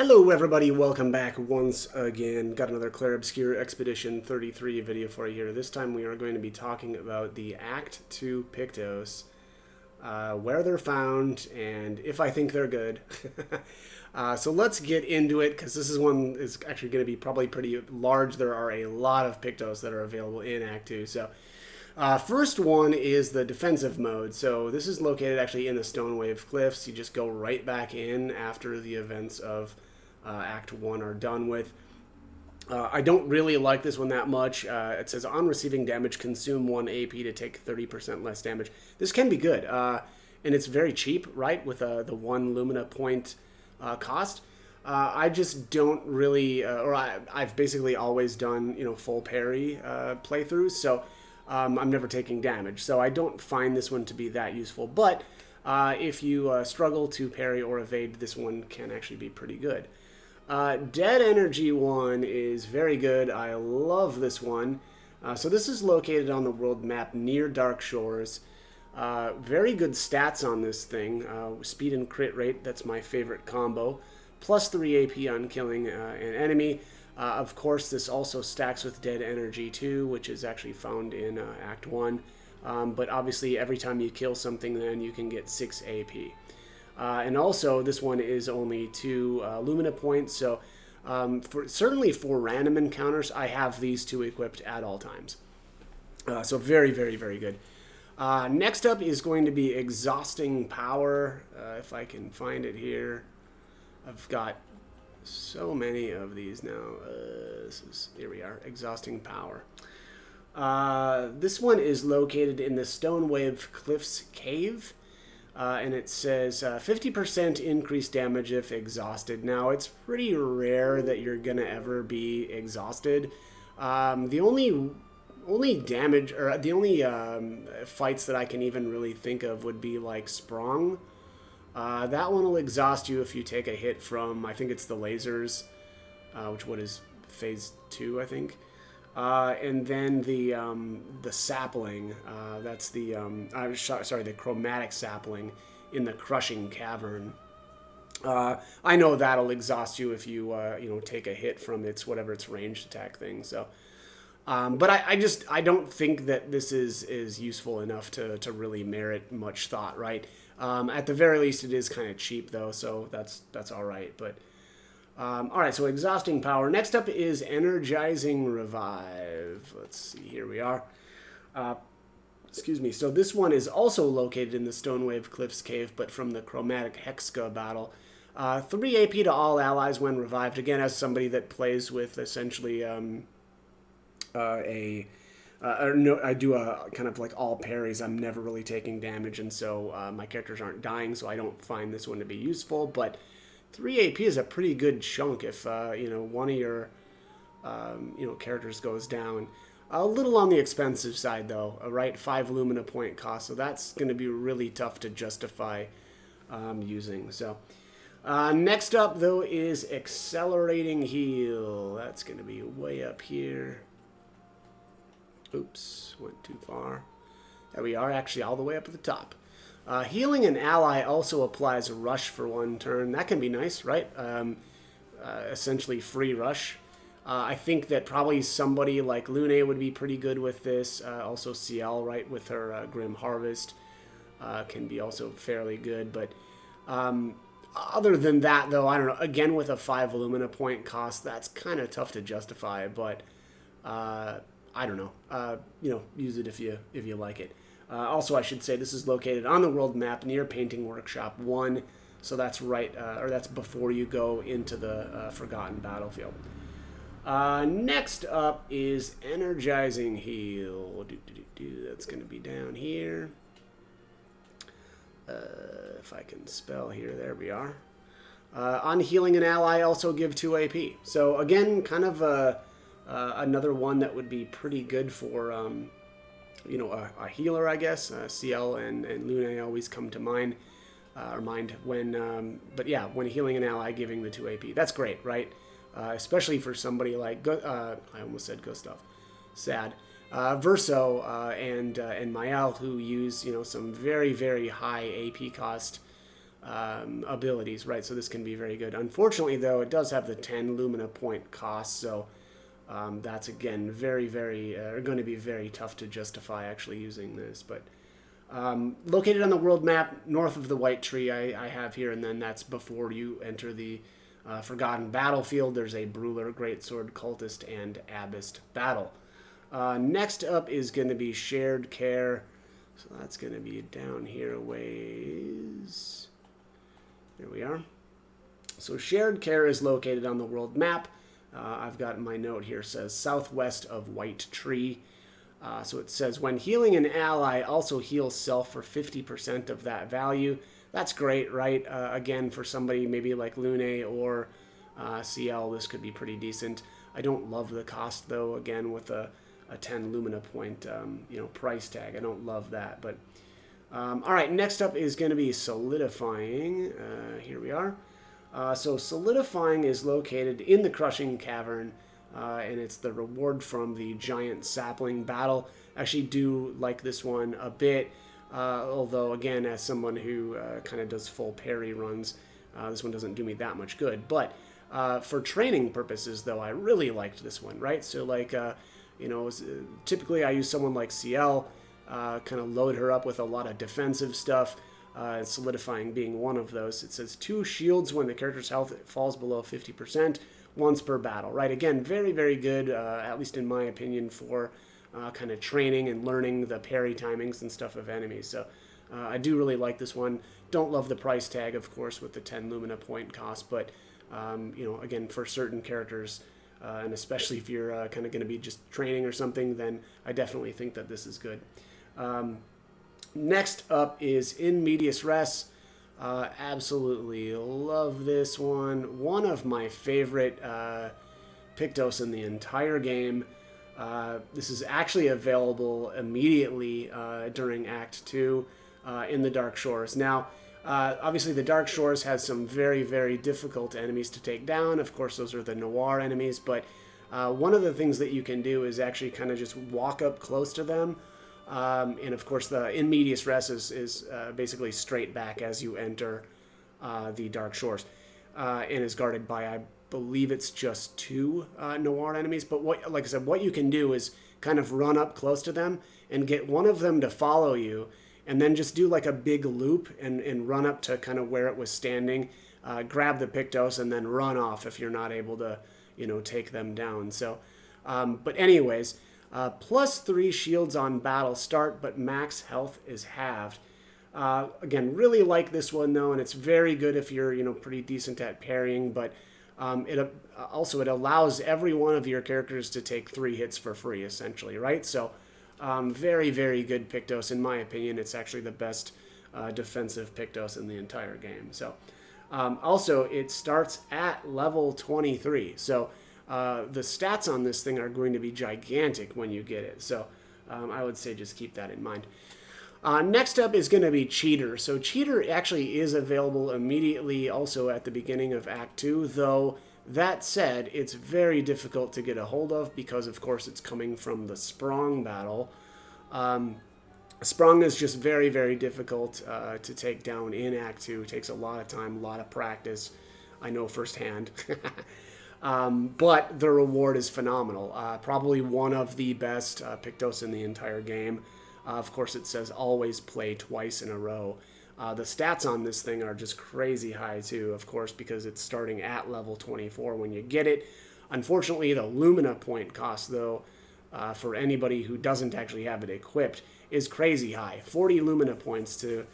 Hello everybody, welcome back once again. Got another Clair Obscur Expedition 33 video for you here. This time we are going to be talking about the Act 2 Pictos, where they're found, and if I think they're good. So let's get into it, because this is one is actually going to be probably pretty large. There are a lot of Pictos that are available in Act 2. So first one is the defensive mode. So this is located actually in the Stonewave Cliffs. You just go right back in after the events of Act 1 are done with. I don't really like this one that much. It says on receiving damage, consume 1 AP to take 30% less damage. This can be good, and it's very cheap, right, with the 1 Lumina point cost. I just don't really, I've basically always done, full parry playthroughs, so I'm never taking damage. So I don't find this one to be that useful. But if you struggle to parry or evade, this one can actually be pretty good. Dead Energy one is very good. I love this one. So this is located on the world map near Dark Shores. Very good stats on this thing. Speed and crit rate, that's my favorite combo. Plus 3 AP on killing an enemy. Of course, this also stacks with Dead Energy too, which is actually found in Act 1. But obviously, every time you kill something, then you can get 6 AP. And also, this one is only 2 Lumina points, so certainly for random encounters, I have these 2 equipped at all times. So very, very, very good. Next up is going to be Exhausting Power, if I can find it here. I've got so many of these now. Here we are, Exhausting Power. This one is located in the Stonewave Cliffs Cave. And it says 50% increased damage if exhausted. Now, it's pretty rare that you're going to ever be exhausted. The only damage, or the only fights that I can even really think of would be like Sprung. That one will exhaust you if you take a hit from, I think it's the lasers, which what is phase 2, I think. And then the sapling, that's the the chromatic sapling in the crushing cavern. I know that'll exhaust you if you take a hit from its whatever its ranged attack thing. So, but I don't think that this is useful enough to really merit much thought, right? At the very least, it is kind of cheap though, so that's all right. But all right, so Exhausting Power. Next up is Energizing Revive. Let's see, here we are. Excuse me. So this one is also located in the Stonewave Cliffs Cave, but from the Chromatic Hexka battle. 3 AP to all allies when revived. Again, as somebody that plays with essentially I do a kind of like all parries. I'm never really taking damage, and so my characters aren't dying, so I don't find this one to be useful, but 3 AP is a pretty good chunk if one of your characters goes down. A little on the expensive side though, right? 5 Lumina point cost, so that's going to be really tough to justify using. So next up though is Accelerating Heal. That's going to be way up here. Oops, went too far. There we are, actually all the way up at the top. Healing an ally also applies a rush for 1 turn. That can be nice, right? Essentially free rush. I think that probably somebody like Lune would be pretty good with this. Also CL, right, with her Grim Harvest can be also fairly good. But other than that, though, I don't know. Again, with a 5 Lumina point cost, that's kind of tough to justify. But I don't know. Use it if you like it. Also, I should say this is located on the world map near Painting Workshop 1, so that's right, or that's before you go into the Forgotten Battlefield. Next up is Energizing Heal. That's going to be down here. If I can spell here, there we are. On healing an ally, also give 2 AP. So again, kind of another one that would be pretty good for a healer, I guess. CL and Lune always come to mind, when, but yeah, when healing an ally, giving the 2 AP. That's great, right? Especially for somebody like, I almost said Gustav. Sad. Verso and Mael, who use, some very, very high AP cost abilities, right? So this can be very good. Unfortunately, though, it does have the 10 Lumina point cost, so that's, again, very, very, going to be very tough to justify actually using this. But located on the world map, north of the White Tree, I have here, and then that's before you enter the Forgotten Battlefield. There's a Brawler, Greatsword, Cultist, and Abyssed battle. Next up is going to be Shared Care. So that's going to be down here a ways. There we are. So Shared Care is located on the world map. I've got my note here, says southwest of White Tree. So it says, when healing an ally, also heal self for 50% of that value. That's great, right? Again, for somebody maybe like Lune or CL, this could be pretty decent. I don't love the cost, though, again, with a 10 Lumina point price tag. I don't love that. But all right, next up is going to be Solidifying. Here we are. So Solidifying is located in the Crushing Cavern, and it's the reward from the Giant Sapling battle. I actually do like this one a bit, although, again, as someone who kind of does full parry runs, this one doesn't do me that much good. But for training purposes, though, I really liked this one, right? So, like, typically I use someone like CL, kind of load her up with a lot of defensive stuff, Solidifying being one of those. It says 2 shields when the character's health falls below 50%, once per battle, right? Again, very, very good, at least in my opinion, for kind of training and learning the parry timings and stuff of enemies. So I do really like this one. Don't love the price tag, of course, with the 10 Lumina point cost, but, again, for certain characters, and especially if you're kind of going to be just training or something, then I definitely think that this is good. Next up is In Medias Res. Absolutely love this one. One of my favorite Pictos in the entire game. This is actually available immediately during Act 2 in the Dark Shores. Now, obviously the Dark Shores has some very, very difficult enemies to take down. Of course, those are the Noir enemies, but one of the things that you can do is actually kind of just walk up close to them. And of course, the In Medias Res is basically straight back as you enter the Dark Shores, and is guarded by, I believe it's just 2 Noir enemies. But like I said, what you can do is kind of run up close to them and get one of them to follow you, and then just do like a big loop and run up to kind of where it was standing, grab the Pictos, and then run off if you're not able to, take them down. So, but anyways. +3 shields on battle start, but max health is halved. Again, really like this one, though, and it's very good if you're, pretty decent at parrying, but it allows every one of your characters to take 3 hits for free, essentially, right? So, very, very good Pictos. In my opinion, it's actually the best defensive Pictos in the entire game. So, also, it starts at level 23, so the stats on this thing are going to be gigantic when you get it. So I would say just keep that in mind. Next up is going to be Cheater. So Cheater actually is available immediately also at the beginning of Act 2, though that said, it's very difficult to get a hold of because, of course, it's coming from the Sprong battle. Sprong is just very, very difficult to take down in Act 2. It takes a lot of time, a lot of practice. I know firsthand. But the reward is phenomenal. Probably one of the best Pictos in the entire game. Of course, it says always play twice in a row. The stats on this thing are just crazy high, too, of course, because it's starting at level 24 when you get it. Unfortunately, the Lumina point cost, though, for anybody who doesn't actually have it equipped, is crazy high. 40 Lumina points to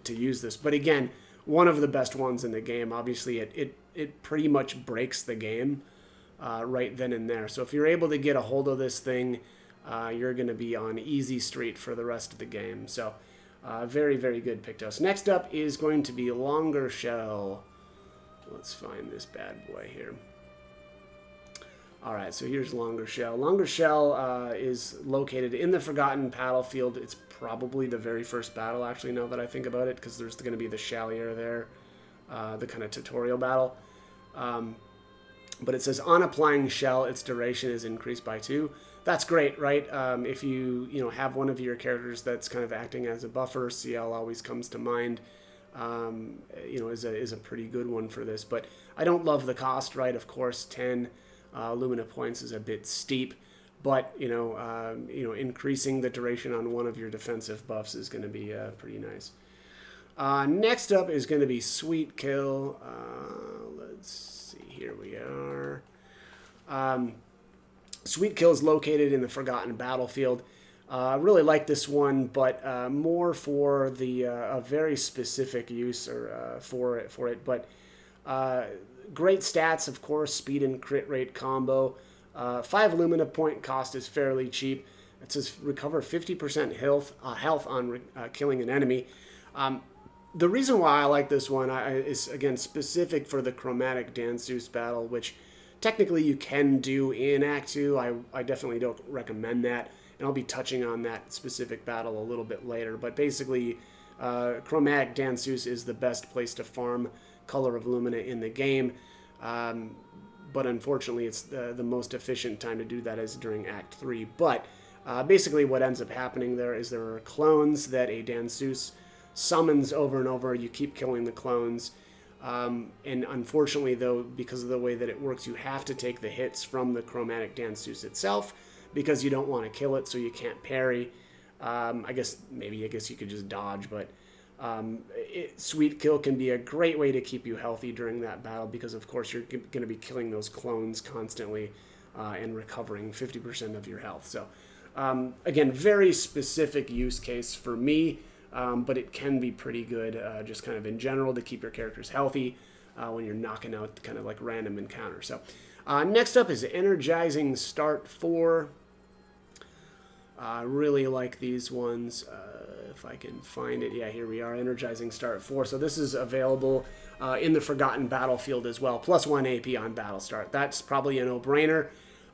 use this. But again, one of the best ones in the game. Obviously, it pretty much breaks the game right then and there. So if you're able to get a hold of this thing, you're going to be on easy street for the rest of the game. So very, very good Pictos. Next up is going to be Longer Shell. Let's find this bad boy here. All right, so here's Longer Shell. Longer Shell is located in the Forgotten Battlefield. It's probably the very first battle, actually, now that I think about it, because there's going to be the Chalier there, the kind of tutorial battle. But it says, on applying Shell, its duration is increased by 2. That's great, right? If you have one of your characters that's kind of acting as a buffer, CL always comes to mind. you know, is a pretty good one for this. But I don't love the cost, right? Of course, 10 Lumina points is a bit steep, but you know, increasing the duration on one of your defensive buffs is going to be pretty nice. Next up is going to be Sweet Kill. Let's see, here we are. Sweet Kill is located in the Forgotten Battlefield. I really like this one, but more for the a very specific use or for it. But great stats, of course, speed and crit rate combo. 5 Lumina point cost is fairly cheap. It says recover 50% health on killing an enemy. The reason why I like this one is, again, specific for the Chromatic Danseuse battle, which technically you can do in Act 2. I definitely don't recommend that, and I'll be touching on that specific battle a little bit later. But basically, Chromatic Danseuse is the best place to farm Color of Lumina in the game. But unfortunately, it's the most efficient time to do that is during Act 3. But basically what ends up happening there is there are clones that a Danseuse summons over and over. You keep killing the clones. And unfortunately, though, because of the way that it works, you have to take the hits from the Chromatic Danseuse itself because you don't want to kill it, so you can't parry. I guess you could just dodge, but Sweet Kill can be a great way to keep you healthy during that battle because, of course, you're going to be killing those clones constantly and recovering 50% of your health. So, again, very specific use case for me. But it can be pretty good just kind of in general to keep your characters healthy when you're knocking out kind of like random encounters. So next up is Energizing Start 4. I really like these ones. If I can find it. Yeah, here we are, Energizing Start 4. So this is available in the Forgotten Battlefield as well. +1 AP on Battle Start. That's probably a no-brainer.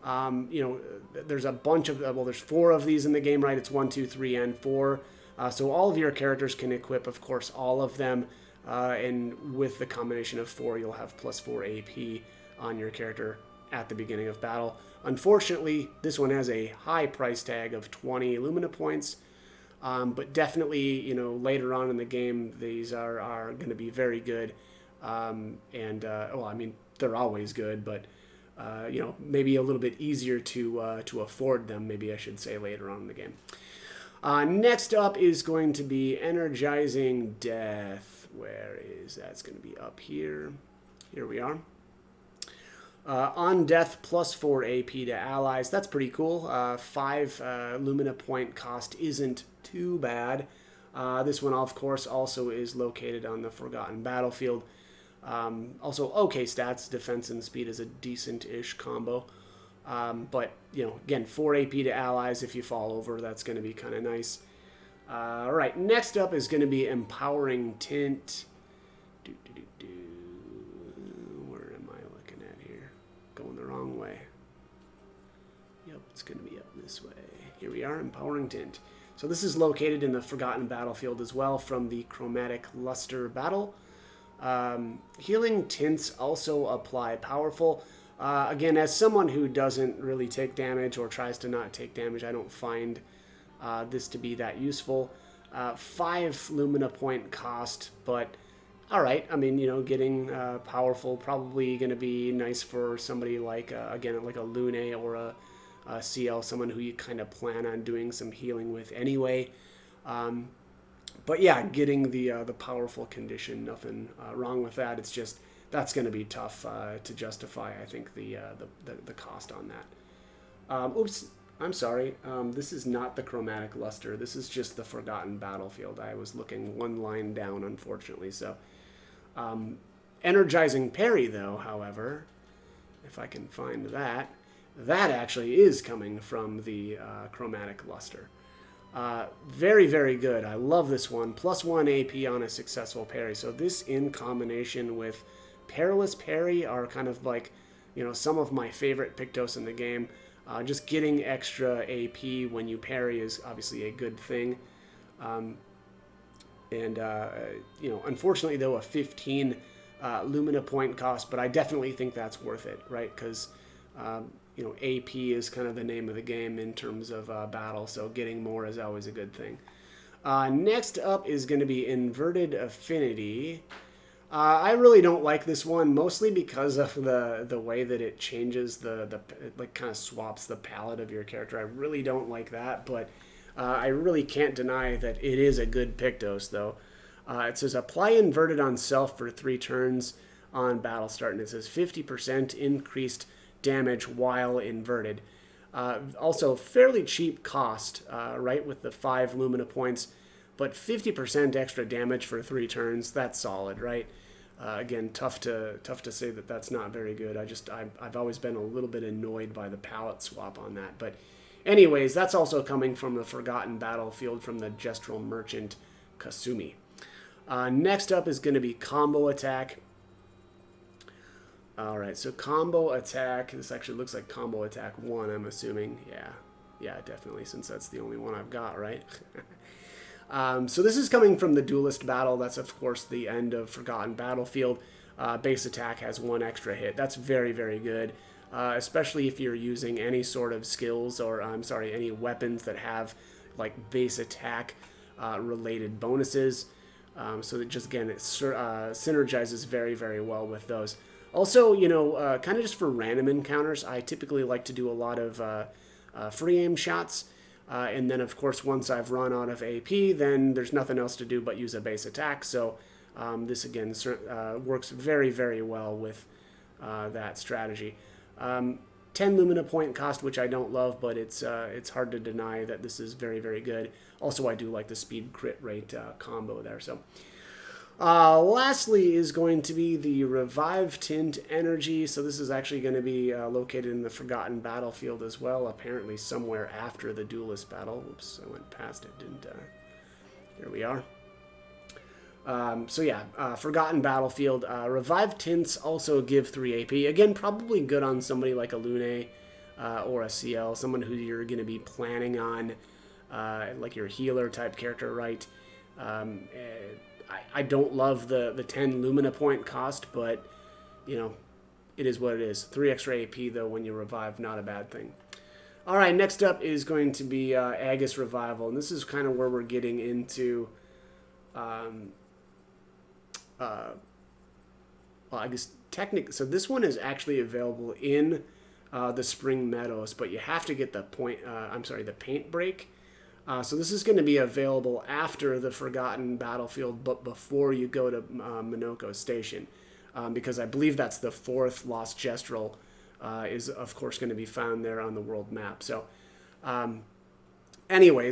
You know, there's a bunch of, well, there's 4 of these in the game, right? It's 1, 2, 3, and 4. So all of your characters can equip, of course, all of them. And with the combination of 4, you'll have +4 AP on your character at the beginning of battle. Unfortunately, this one has a high price tag of 20 Lumina points. But definitely, you know, later on in the game, these are going to be very good. Well, I mean, they're always good, but, you know, maybe a little bit easier to afford them, maybe I should say, later on in the game. Next up is going to be Energizing Death. Where is that? It's going to be up here. Here we are. On Death, +4 AP to allies. That's pretty cool. 5 Lumina point cost isn't too bad. This one, of course, also is located on the Forgotten Battlefield. Also, okay stats. Defense and speed is a decent-ish combo. But, you know, again, 4 AP to allies. If you fall over, that's going to be kind of nice. All right, next up is going to be Empowering Tint. Where am I looking at here? Going the wrong way. Yep, it's going to be up this way. Here we are, Empowering Tint. So this is located in the Forgotten Battlefield as well from the Chromatic Luster battle. Healing Tints also apply powerful. Again, as someone who doesn't really take damage or tries to not take damage, I don't find this to be that useful. 5 Lumina point cost, but alright. I mean, you know, getting powerful probably going to be nice for somebody like, again, like a Lune or a CL, someone who you kind of plan on doing some healing with anyway. But yeah, getting the powerful condition, nothing wrong with that. It's just that's going to be tough to justify, I think, the cost on that. Oops, I'm sorry. This is not the Chromatic Luster. This is just the Forgotten Battlefield. I was looking one line down, unfortunately. So, Energizing Parry, though, however, if I can find that, that actually is coming from the Chromatic Luster. Very, very good. I love this one. +1 AP on a successful parry. So this in combination with Perilous Parry are kind of like, you know, some of my favorite Pictos in the game. Just getting extra AP when you parry is obviously a good thing. You know, unfortunately, though, a 15 Lumina point cost, but I definitely think that's worth it, right? Because, you know, AP is kind of the name of the game in terms of battle, so getting more is always a good thing. Next up is going to be Inverted Affinity. I really don't like this one, mostly because of the way that it changes it like kind of swaps the palette of your character. I really don't like that, but I really can't deny that it is a good Pictos, though. It says apply Inverted on self for 3 turns on battle start, and it says 50% increased damage while inverted. Also, fairly cheap cost, right, with the 5 Lumina points, but 50% extra damage for 3 turns. That's solid, right? Again, tough to say that that's not very good. I've always been a little bit annoyed by the palette swap on that. But anyways, that's also coming from the Forgotten Battlefield from the Gestural Merchant Kasumi. Next up is going to be Combo Attack. Alright, so Combo Attack, this actually looks like Combo Attack 1, I'm assuming. Yeah, definitely, since that's the only one I've got, right? So this is coming from the Duelist Battle. That's, of course, the end of Forgotten Battlefield. Base Attack has 1 extra hit. That's very, very good, especially if you're using any sort of skills or, any weapons that have, like, Base Attack related bonuses. So that just, again, it synergizes very, very well with those. Also, kind of just for random encounters, I typically like to do a lot of free aim shots. And then, of course, once I've run out of AP, then there's nothing else to do but use a base attack. So this, again, works very, very well with that strategy. 10 Lumina point cost, which I don't love, but it's hard to deny that this is very, very good. Also, I do like the speed crit rate combo there. So. Lastly is going to be the Revive Tint Energy. So this is actually going to be located in the Forgotten Battlefield as well, apparently somewhere after the Duelist Battle. Oops, I went past it, didn't I? Here we are. Forgotten Battlefield. Revive Tints also give 3 AP. Again, probably good on somebody like a Lune or a CL, someone who you're going to be planning on, like your healer type character, right? I don't love the 10 Lumina point cost, but, it is what it is. 3 extra AP, though, when you revive, not a bad thing. All right, next up is going to be Agus Revival, and this is kind of where we're getting into, I guess, so this one is actually available in the Spring Meadows, but you have to get the paint break. So this is going to be available after the Forgotten Battlefield, but before you go to Minoko Station, because I believe that's the 4th Lost Gestural is, of course, going to be found there on the world map. So, like I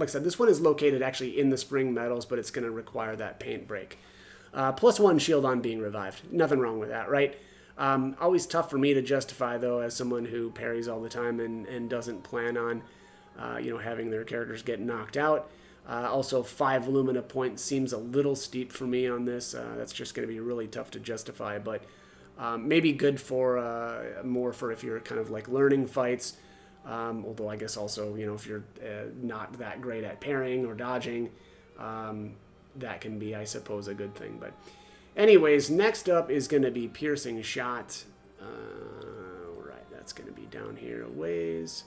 said, this one is located actually in the Spring Meadows, but it's going to require that paint break. +1 shield on being revived. Nothing wrong with that, right? Always tough for me to justify, though, as someone who parries all the time and doesn't plan on having their characters get knocked out. Also, 5 Lumina points seems a little steep for me on this. That's just going to be really tough to justify, but maybe good for more for if you're kind of like learning fights. Although I guess also, if you're not that great at parrying or dodging, that can be, I suppose, a good thing. But anyways, next up is going to be Piercing Shot. Right, that's going to be down here a ways.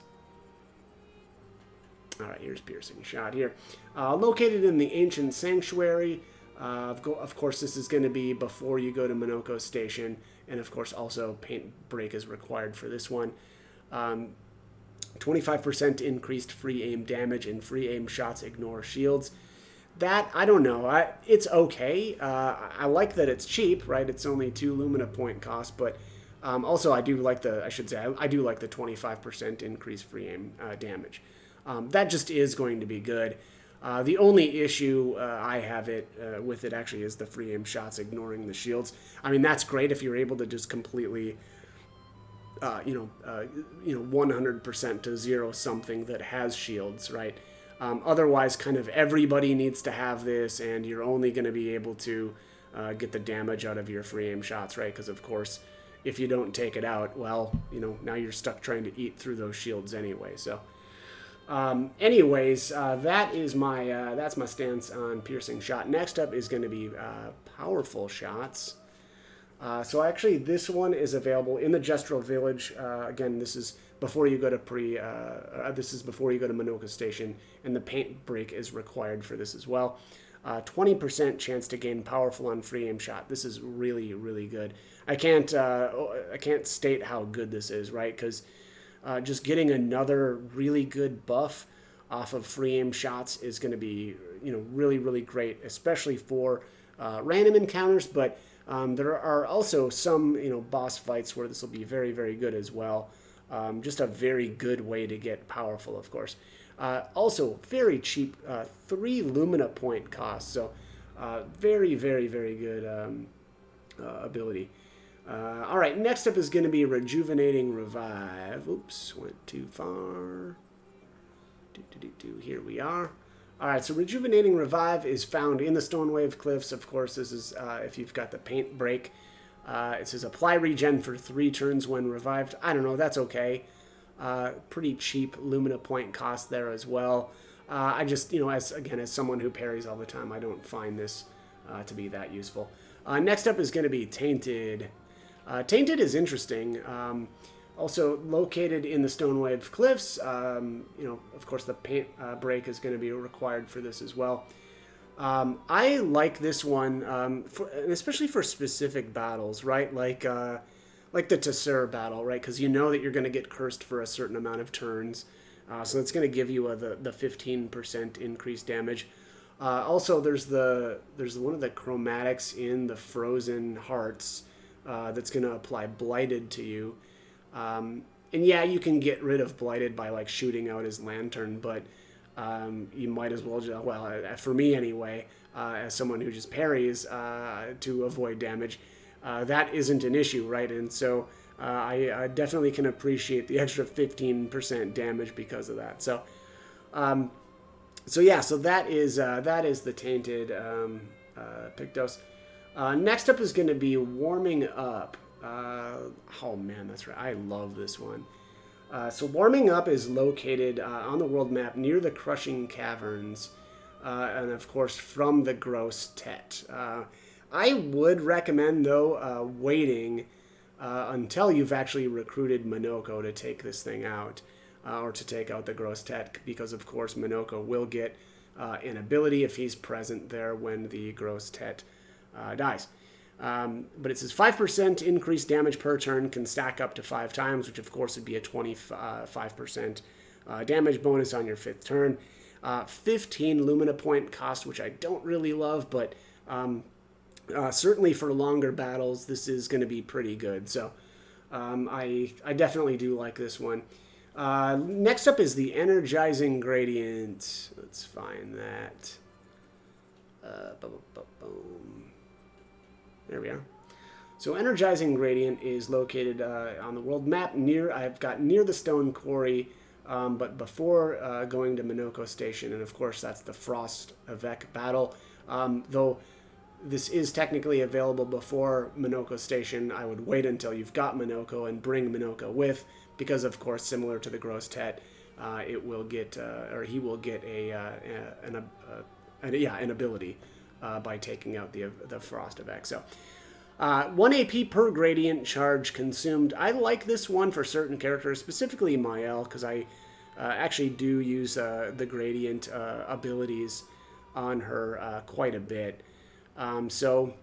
All right, here's Piercing Shot here. Located in the Ancient Sanctuary. Of course, this is going to be before you go to Minoko Station. And, of course, also paint break is required for this one. 25% increased free aim damage, and free aim shots ignore shields. That, I don't know. It's okay. I like that it's cheap, right? It's only 2 Lumina point cost, but also I do like the 25% increased free aim damage. That just is going to be good. The only issue I have with it actually is the free aim shots ignoring the shields. I mean, that's great if you're able to just completely, 100% to 0 something that has shields, right? Otherwise, kind of everybody needs to have this, and you're only going to be able to get the damage out of your free aim shots, right? Because, of course, if you don't take it out, well, now you're stuck trying to eat through those shields anyway, so... that's my stance on Piercing Shot. Next up is going to be Powerful Shots. So actually, this one is available in the Gestural Village. Again, this is before you go to this is before you go to Minoka Station, and the paint break is required for this as well. 20% chance to gain powerful on free aim shot. This is really, really good. I can't state how good this is, right? Because just getting another really good buff off of free aim shots is going to be, really, really great, especially for random encounters. But there are also some, boss fights where this will be very, very good as well. Just a very good way to get powerful, of course. Also, very cheap, 3 Lumina point cost. So, very, very, very good ability. All right, next up is going to be Rejuvenating Revive. Oops, went too far. Here we are. All right, so Rejuvenating Revive is found in the Stonewave Cliffs. Of course, this is if you've got the paint break. It says apply regen for 3 turns when revived. I don't know, that's okay. Pretty cheap Lumina point cost there as well. I just, as someone who parries all the time, I don't find this to be that useful. Next up is going to be Tainted. Tainted is interesting. Also located in the Stonewave Cliffs. Of course, the paint break is going to be required for this as well. I like this one, especially for specific battles, right? Like the Tessur battle, right? Because you know that you're going to get cursed for a certain amount of turns. So it's going to give you the 15% increased damage. Also, there's one of the chromatics in the Frozen Hearts that's going to apply Blighted to you. And yeah, you can get rid of Blighted by like shooting out his lantern, but you might as well just, well, for me anyway, as someone who just parries to avoid damage, that isn't an issue, right? And so I definitely can appreciate the extra 15% damage because of that. So, yeah, so that is the Tainted Pictos. Next up is going to be Warming Up. Oh man, that's right. I love this one. So Warming Up is located on the world map near the Crushing Caverns, and of course from the Gross Tet. I would recommend, though, waiting until you've actually recruited Minoko to take this thing out, or to take out the Gross Tet, because of course Minoko will get an ability if he's present there when the Gross Tet dies. But it says 5% increased damage per turn, can stack up to 5 times, which of course would be a 25% damage bonus on your 5th turn. 15 Lumina point cost, which I don't really love, but certainly for longer battles, this is going to be pretty good. So I definitely do like this one. Next up is the Energizing Gradient. Let's find that. There we are. So Energizing Gradient is located on the world map I've got near the Stone Quarry, but before going to Minoko Station, and of course that's the Frost Avec battle. Though this is technically available before Minoko Station, I would wait until you've got Minoko and bring Minoko with, because of course, similar to the Gross Tet, it will get, or he will get an ability by taking out the Frost Avec. So 1 AP per gradient charge consumed. I like this one for certain characters, specifically Mael, because I actually do use the gradient abilities on her quite a bit. So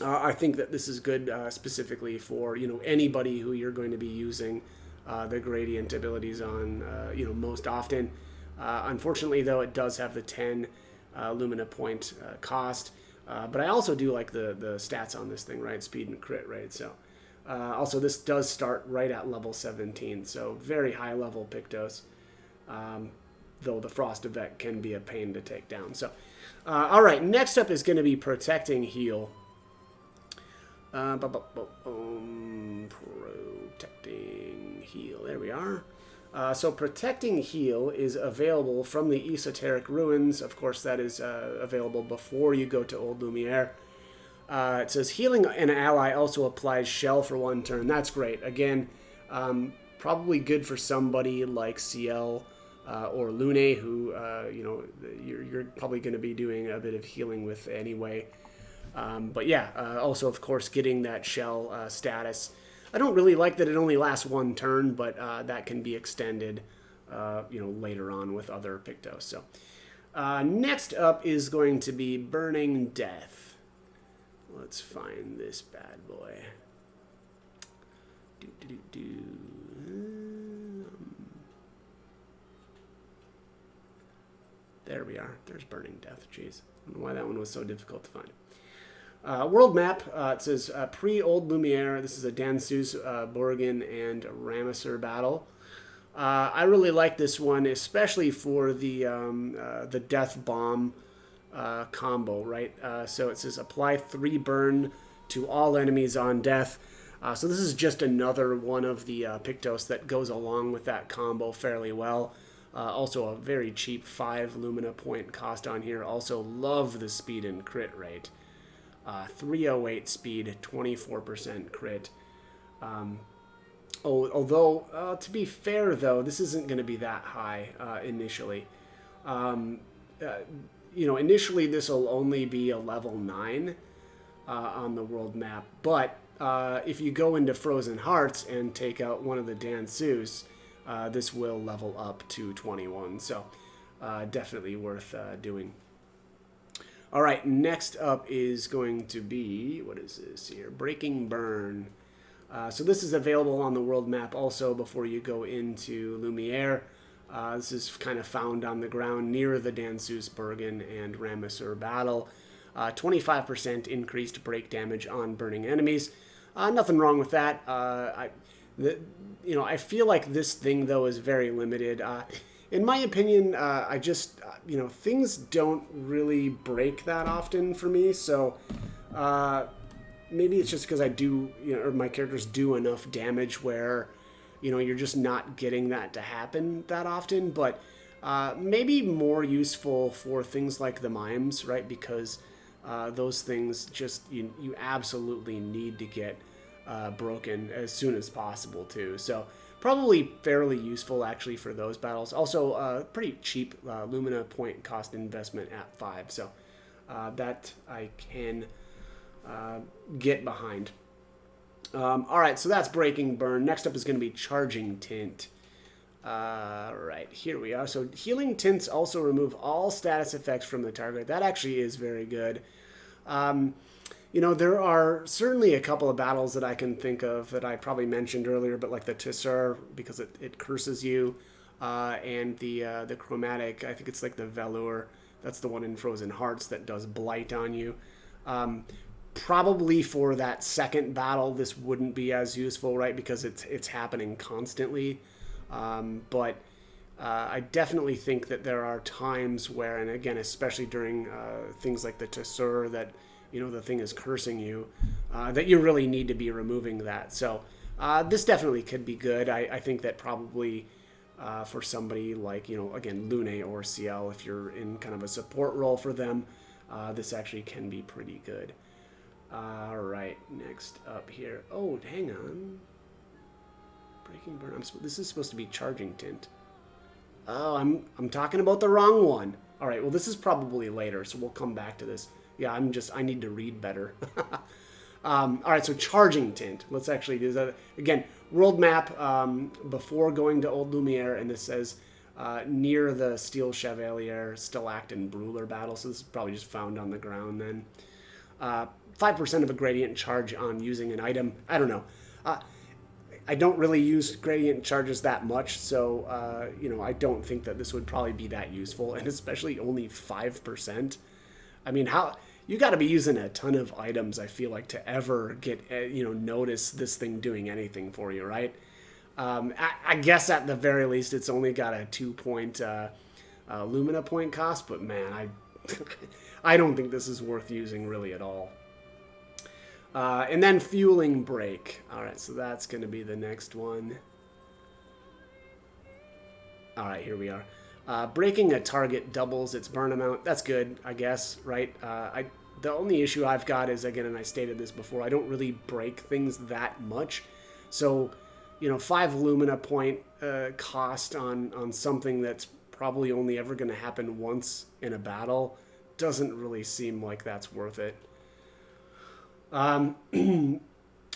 I think that this is good specifically for anybody who you're going to be using the gradient abilities on most often. Unfortunately, though, it does have the 10 Lumina point cost, but I also do like the stats on this thing, right? Speed and crit, right? So also this does start right at level 17, so very high level Pictos, though the Frost Avec can be a pain to take down. So all right, next up is going to be Protecting Heal. Protecting Heal, there we are. So Protecting Heal is available from the Esoteric Ruins. Of course, that is available before you go to Old Lumiere. It says healing an ally also applies Shell for 1 turn. That's great. Again, probably good for somebody like CL or Lune, who you're probably going to be doing a bit of healing with anyway. But yeah, also of course getting that Shell status. I don't really like that it only lasts one turn, but that can be extended, later on with other Pictos. So next up is going to be Burning Death. Let's find this bad boy. There we are. There's Burning Death. Jeez. I don't know why that one was so difficult to find. World map. It says pre-Old Lumiere. This is a Dansus, Borgin, and Ramesser battle. I really like this one, especially for the Death Bomb combo, right? So it says apply 3 burn to all enemies on death. So this is just another one of the Pictos that goes along with that combo fairly well. Also a very cheap 5 Lumina point cost on here. Also love the speed and crit rate. 308 speed, 24% crit. Although, to be fair though, this isn't going to be that high initially. Initially this will only be a level 9 on the world map. But if you go into Frozen Hearts and take out one of the Dansus, this will level up to 21, so definitely worth doing. All right, next up is going to be, what is this here? Breaking Burn. So this is available on the world map also before you go into Lumiere. This is kind of found on the ground near the Dansus, Bergen, and Ramesser battle. 25% increased break damage on burning enemies. Nothing wrong with that. I feel like this thing, though, is very limited. In my opinion, things don't really break that often for me. So maybe it's just because I do, or my characters do enough damage where, you're just not getting that to happen that often. But maybe more useful for things like the mimes, right? Because those things just, you absolutely need to get broken as soon as possible too. So probably fairly useful actually for those battles. Also pretty cheap Lumina point cost investment at 5. So that I can get behind. All right, so that's Breaking Burn. Next up is going to be Charging Tint. Right, here we are. So Healing Tints also remove all status effects from the target. That actually is very good. There are certainly a couple of battles that I can think of that I probably mentioned earlier, but like the Tissur, because it curses you, and the Chromatic, I think it's like the Velour, that's the one in Frozen Hearts that does Blight on you. Probably for that second battle, this wouldn't be as useful, right, because it's happening constantly. But I definitely think that there are times where, and again, especially during things like the Tissur, that the thing is cursing you, that you really need to be removing that. So this definitely could be good. I think that probably for somebody like, again, Lune or CL, if you're in kind of a support role for them, this actually can be pretty good. All right, next up here. Oh, hang on. Breaking Burn. This is supposed to be Charging Tint. Oh, I'm talking about the wrong one. All right, well, this is probably later, so we'll come back to this. Yeah, I need to read better. All right, so Charging Tint. Let's actually do that. Again, world map before going to Old Lumiere, and this says near the Steel Chevalier, Stalact, and Bruler battle. So this is probably just found on the ground then. 5% of a gradient charge on using an item. I don't know. I don't really use gradient charges that much, so I don't think that this would probably be that useful, and especially only 5%. I mean, you got to be using a ton of items, I feel like, to ever get notice this thing doing anything for you, right? I guess at the very least it's only got a 2-point Lumina point cost, but man, I don't think this is worth using really at all. And then Fueling Break. All right, so that's going to be the next one. All right, here we are. Breaking a target doubles its burn amount. That's good, I guess, right? The only issue I've got is, again, and I stated this before, I don't really break things that much. So, 5 Lumina point cost on something that's probably only ever going to happen once in a battle doesn't really seem like that's worth it.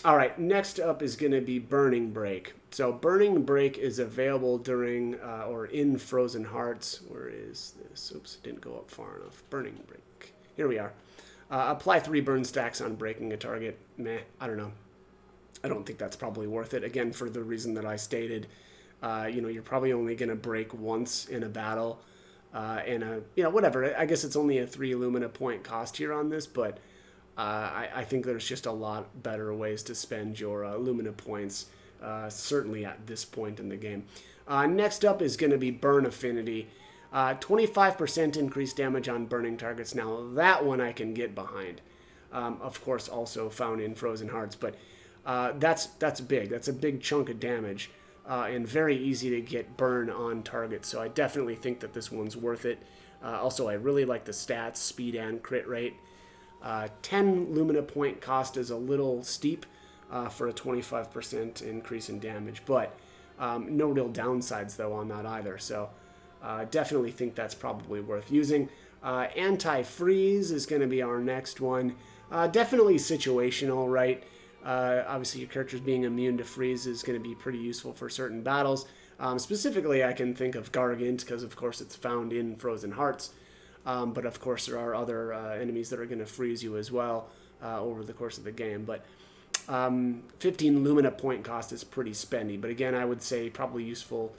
All right, next up is going to be Burning Break. So Burning Break is available during or in Frozen Hearts. Where is this? Oops, it didn't go up far enough. Burning Break. Here we are. Apply 3 burn stacks on breaking a target. Meh, I don't know. I don't think that's probably worth it. Again, for the reason that I stated, you're probably only going to break once in a battle. Whatever. I guess it's only a 3 Lumina point cost here on this, but I think there's just a lot better ways to spend your Lumina points, certainly at this point in the game. Next up is going to be Burn Affinity. 25% increased damage on burning targets. Now, that one I can get behind. Of course, also found in Frozen Hearts, but that's big. That's a big chunk of damage, and very easy to get burn on targets. So I definitely think that this one's worth it. Also, I really like the stats, speed and crit rate. 10 Lumina point cost is a little steep for a 25% increase in damage, but no real downsides, though, on that either. So definitely think that's probably worth using. Anti-freeze is going to be our next one. Definitely situational, right? Obviously, your character's being immune to freeze is going to be pretty useful for certain battles. Specifically, I can think of Gargant, because, of course, it's found in Frozen Hearts. But of course, there are other enemies that are going to freeze you as well over the course of the game. But 15 Lumina point cost is pretty spendy. But again, I would say probably useful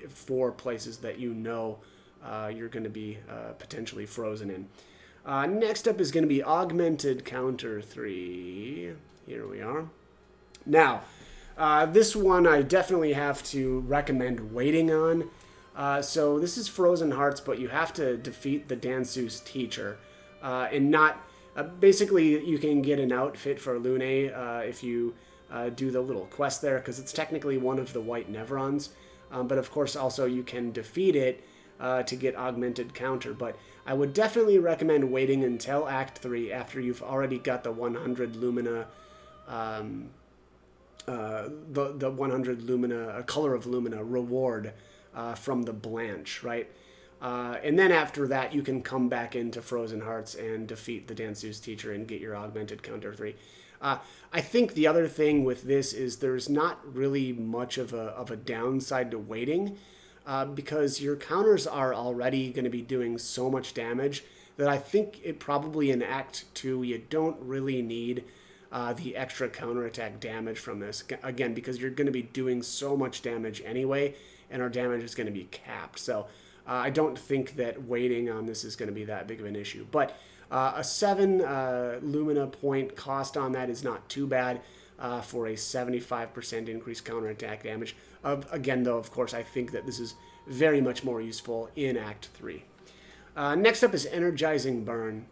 for places that you're going to be potentially frozen in. Next up is going to be Augmented Counter 3. Here we are. Now, this one I definitely have to recommend waiting on. So this is Frozen Hearts, but you have to defeat the Dansu's teacher, and not. Basically, you can get an outfit for Lune if you do the little quest there, because it's technically one of the white Nevrons. But of course, also you can defeat it to get Augmented Counter. But I would definitely recommend waiting until Act 3 after you've already got the 100 Lumina. The 100 Lumina, Color of Lumina reward from the Blanche, right? And then after that, you can come back into Frozen Hearts and defeat the Dansu's teacher and get your Augmented Counter 3. I think the other thing with this is there's not really much of a downside to waiting, because your counters are already going to be doing so much damage that I think it probably in Act 2 you don't really need the extra counterattack damage from this. Again, because you're going to be doing so much damage anyway, and our damage is going to be capped. So I don't think that waiting on this is going to be that big of an issue. But a 7 Lumina point cost on that is not too bad for a 75% increased counterattack damage. Again, though, of course, I think that this is very much more useful in Act 3. Next up is Energizing Burn.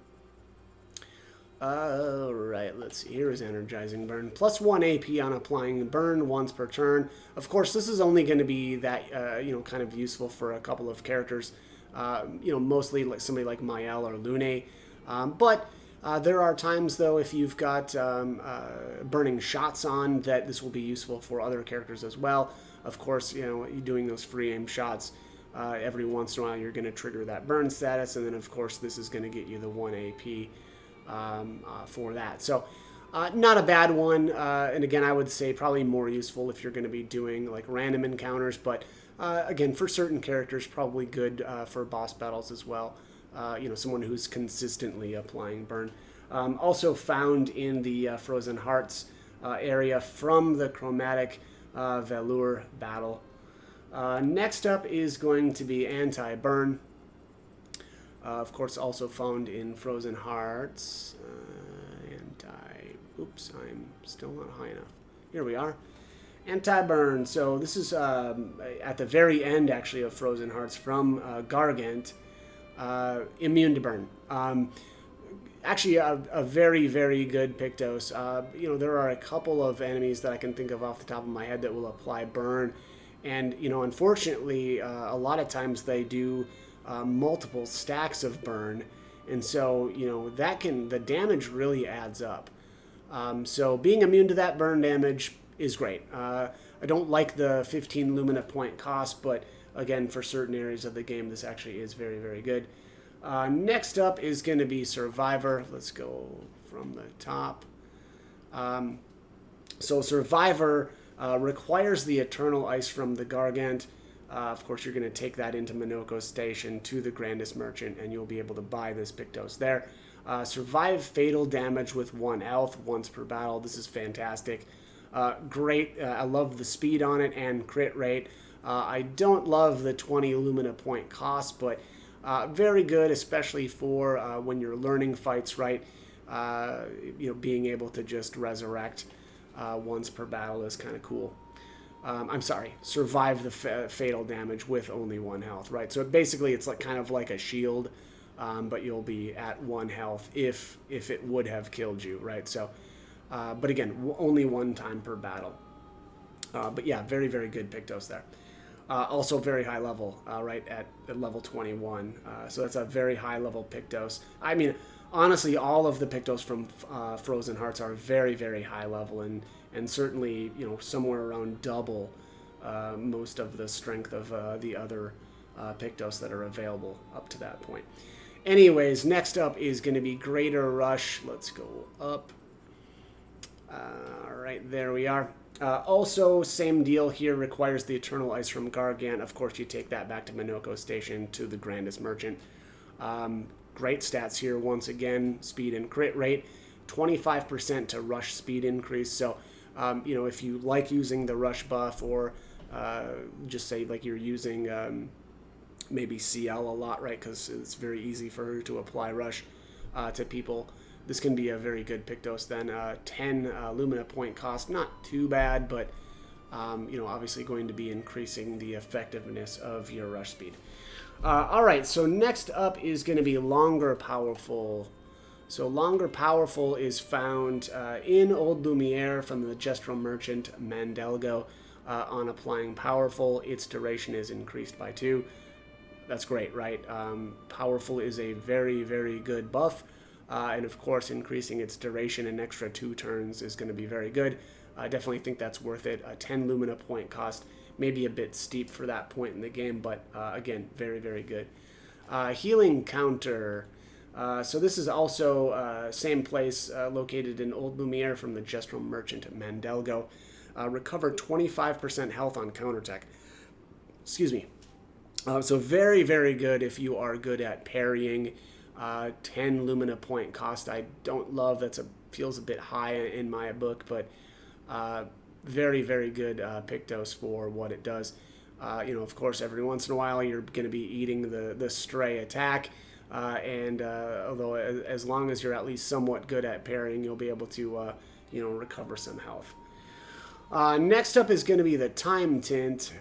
Alright, let's see. Here is Energizing Burn. Plus 1 AP on applying burn once per turn. Of course, this is only going to be that, kind of useful for a couple of characters. Mostly like somebody like Mael or Lune. But there are times, though, if you've got burning shots on, that this will be useful for other characters as well. Of course, you're doing those free aim shots. Every once in a while, you're going to trigger that burn status. And then, of course, this is going to get you the 1 AP. For that. So not a bad one, and again, I would say probably more useful if you're going to be doing like random encounters, but again, for certain characters, probably good for boss battles as well. Someone who's consistently applying burn. Also found in the Frozen Hearts area from the Chromatic Velour battle. Next up is going to be Anti-Burn. Of course, also found in Frozen Hearts. Oops, I'm still not high enough. Here we are. Anti-Burn. So this is at the very end, actually, of Frozen Hearts from Gargant. Immune to burn. Actually, a very, very good Pictos. There are a couple of enemies that I can think of off the top of my head that will apply burn. And, unfortunately, a lot of times they do multiple stacks of burn, and so the damage really adds up. So being immune to that burn damage is great. I don't like the 15 Lumina point cost, but again, for certain areas of the game, this actually is very, very good. Next up is going to be Survivor. Let's go from the top. So Survivor requires the Eternal Ice from the Gargant. Of course, you're going to take that into Minoko Station to the Grandest Merchant, and you'll be able to buy this Pictos there. Survive fatal damage with 1 health once per battle. This is fantastic. Great. I love the speed on it and crit rate. I don't love the 20 Lumina point cost, but very good, especially for when you're learning fights, right? Being able to just resurrect once per battle is kind of cool. I'm sorry, survive the fatal damage with only 1 health, right? So basically it's like kind of like a shield, but you'll be at 1 health if it would have killed you, right? So, but again, only 1 time per battle. But yeah, very, very good Pictos there. Also very high level, right, at level 21. So that's a very high level Pictos. I mean, honestly, all of the Pictos from Frozen Hearts are very, very high level, and certainly, somewhere around double most of the strength of the other Pictos that are available up to that point. Anyways, next up is going to be Greater Rush. Let's go up. All right, there we are. Also, same deal here, requires the Eternal Ice from Gargant. Of course, you take that back to Minoko Station to the Grandest Merchant. Great stats here, once again, speed and crit rate. 25% to rush speed increase. So, if you like using the rush buff, or just say like you're using maybe CL a lot, right, because it's very easy for her to apply rush to people, this can be a very good Pictos then. 10 Lumina point cost, not too bad, but obviously going to be increasing the effectiveness of your rush speed. All right, so next up is going to be Longer Powerful. So Longer Powerful is found in Old Lumiere from the Gestural Merchant Mandelgo. On applying Powerful, its duration is increased by 2. That's great, right? Powerful is a very, very good buff. And of course, increasing its duration an extra 2 turns is going to be very good. I definitely think that's worth it. A 10 Lumina point cost, maybe a bit steep for that point in the game, but again, very, very good. Healing Counter. So this is also same place, located in Old Lumiere from the Gestural Merchant at Mandelgo. Recover 25% health on counterattack. Excuse me. So very, very good if you are good at parrying. 10 Lumina point cost. I don't love, feels a bit high in my book, but very, very good Pictos for what it does. Of course, every once in a while you're going to be eating the stray attack, and although as long as you're at least somewhat good at parrying, you'll be able to recover some health. Next up is going to be the Time Tint.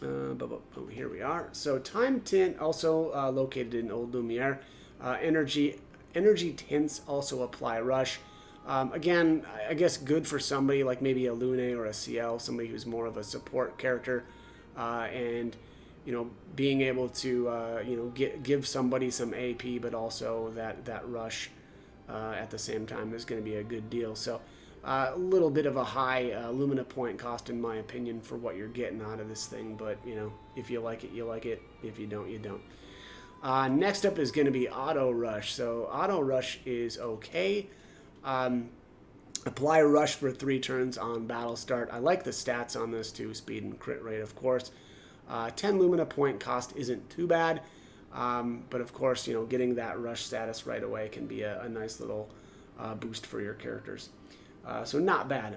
Here we are. So Time Tint, also located in Old Lumiere. Energy tints also apply rush. Again, I guess good for somebody like maybe a Lune or a CL, somebody who's more of a support character, and being able to give somebody some AP, but also that rush at the same time is going to be a good deal. So a little bit of a high Lumina point cost, in my opinion, for what you're getting out of this thing. But, if you like it, you like it. If you don't, you don't. Next up is going to be Auto Rush. So Auto Rush is okay. Apply Rush for 3 turns on battle start. I like the stats on this too. Speed and crit rate, of course. 10 Lumina point cost isn't too bad. But, of course, getting that Rush status right away can be a nice little boost for your characters. So not bad,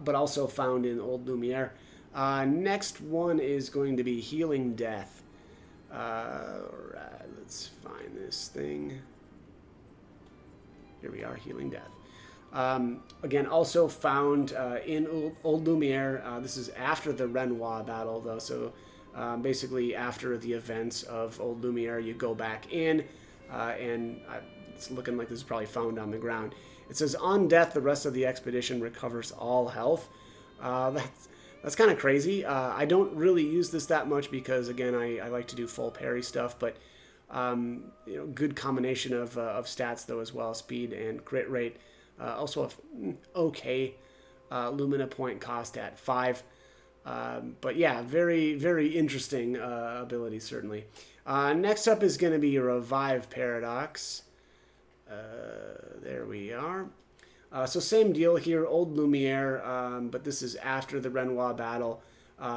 but also found in Old Lumiere. Next one is going to be Healing Death. Alright, let's find this thing. Here we are, Healing Death. Again, also found in Old Lumiere. This is after the Renoir battle, though, so basically after the events of Old Lumiere, you go back in, and it's looking like this is probably found on the ground. It says, on death, the rest of the expedition recovers all health. That's kind of crazy. I don't really use this that much because, again, I like to do full parry stuff, but good combination of stats, though, as well. Speed and crit rate. Also okay Lumina point cost at 5. But yeah, very, very interesting ability, certainly. Next up is going to be Revive Paradox. There we are. So same deal here, Old Lumiere, but this is after the Renoir battle.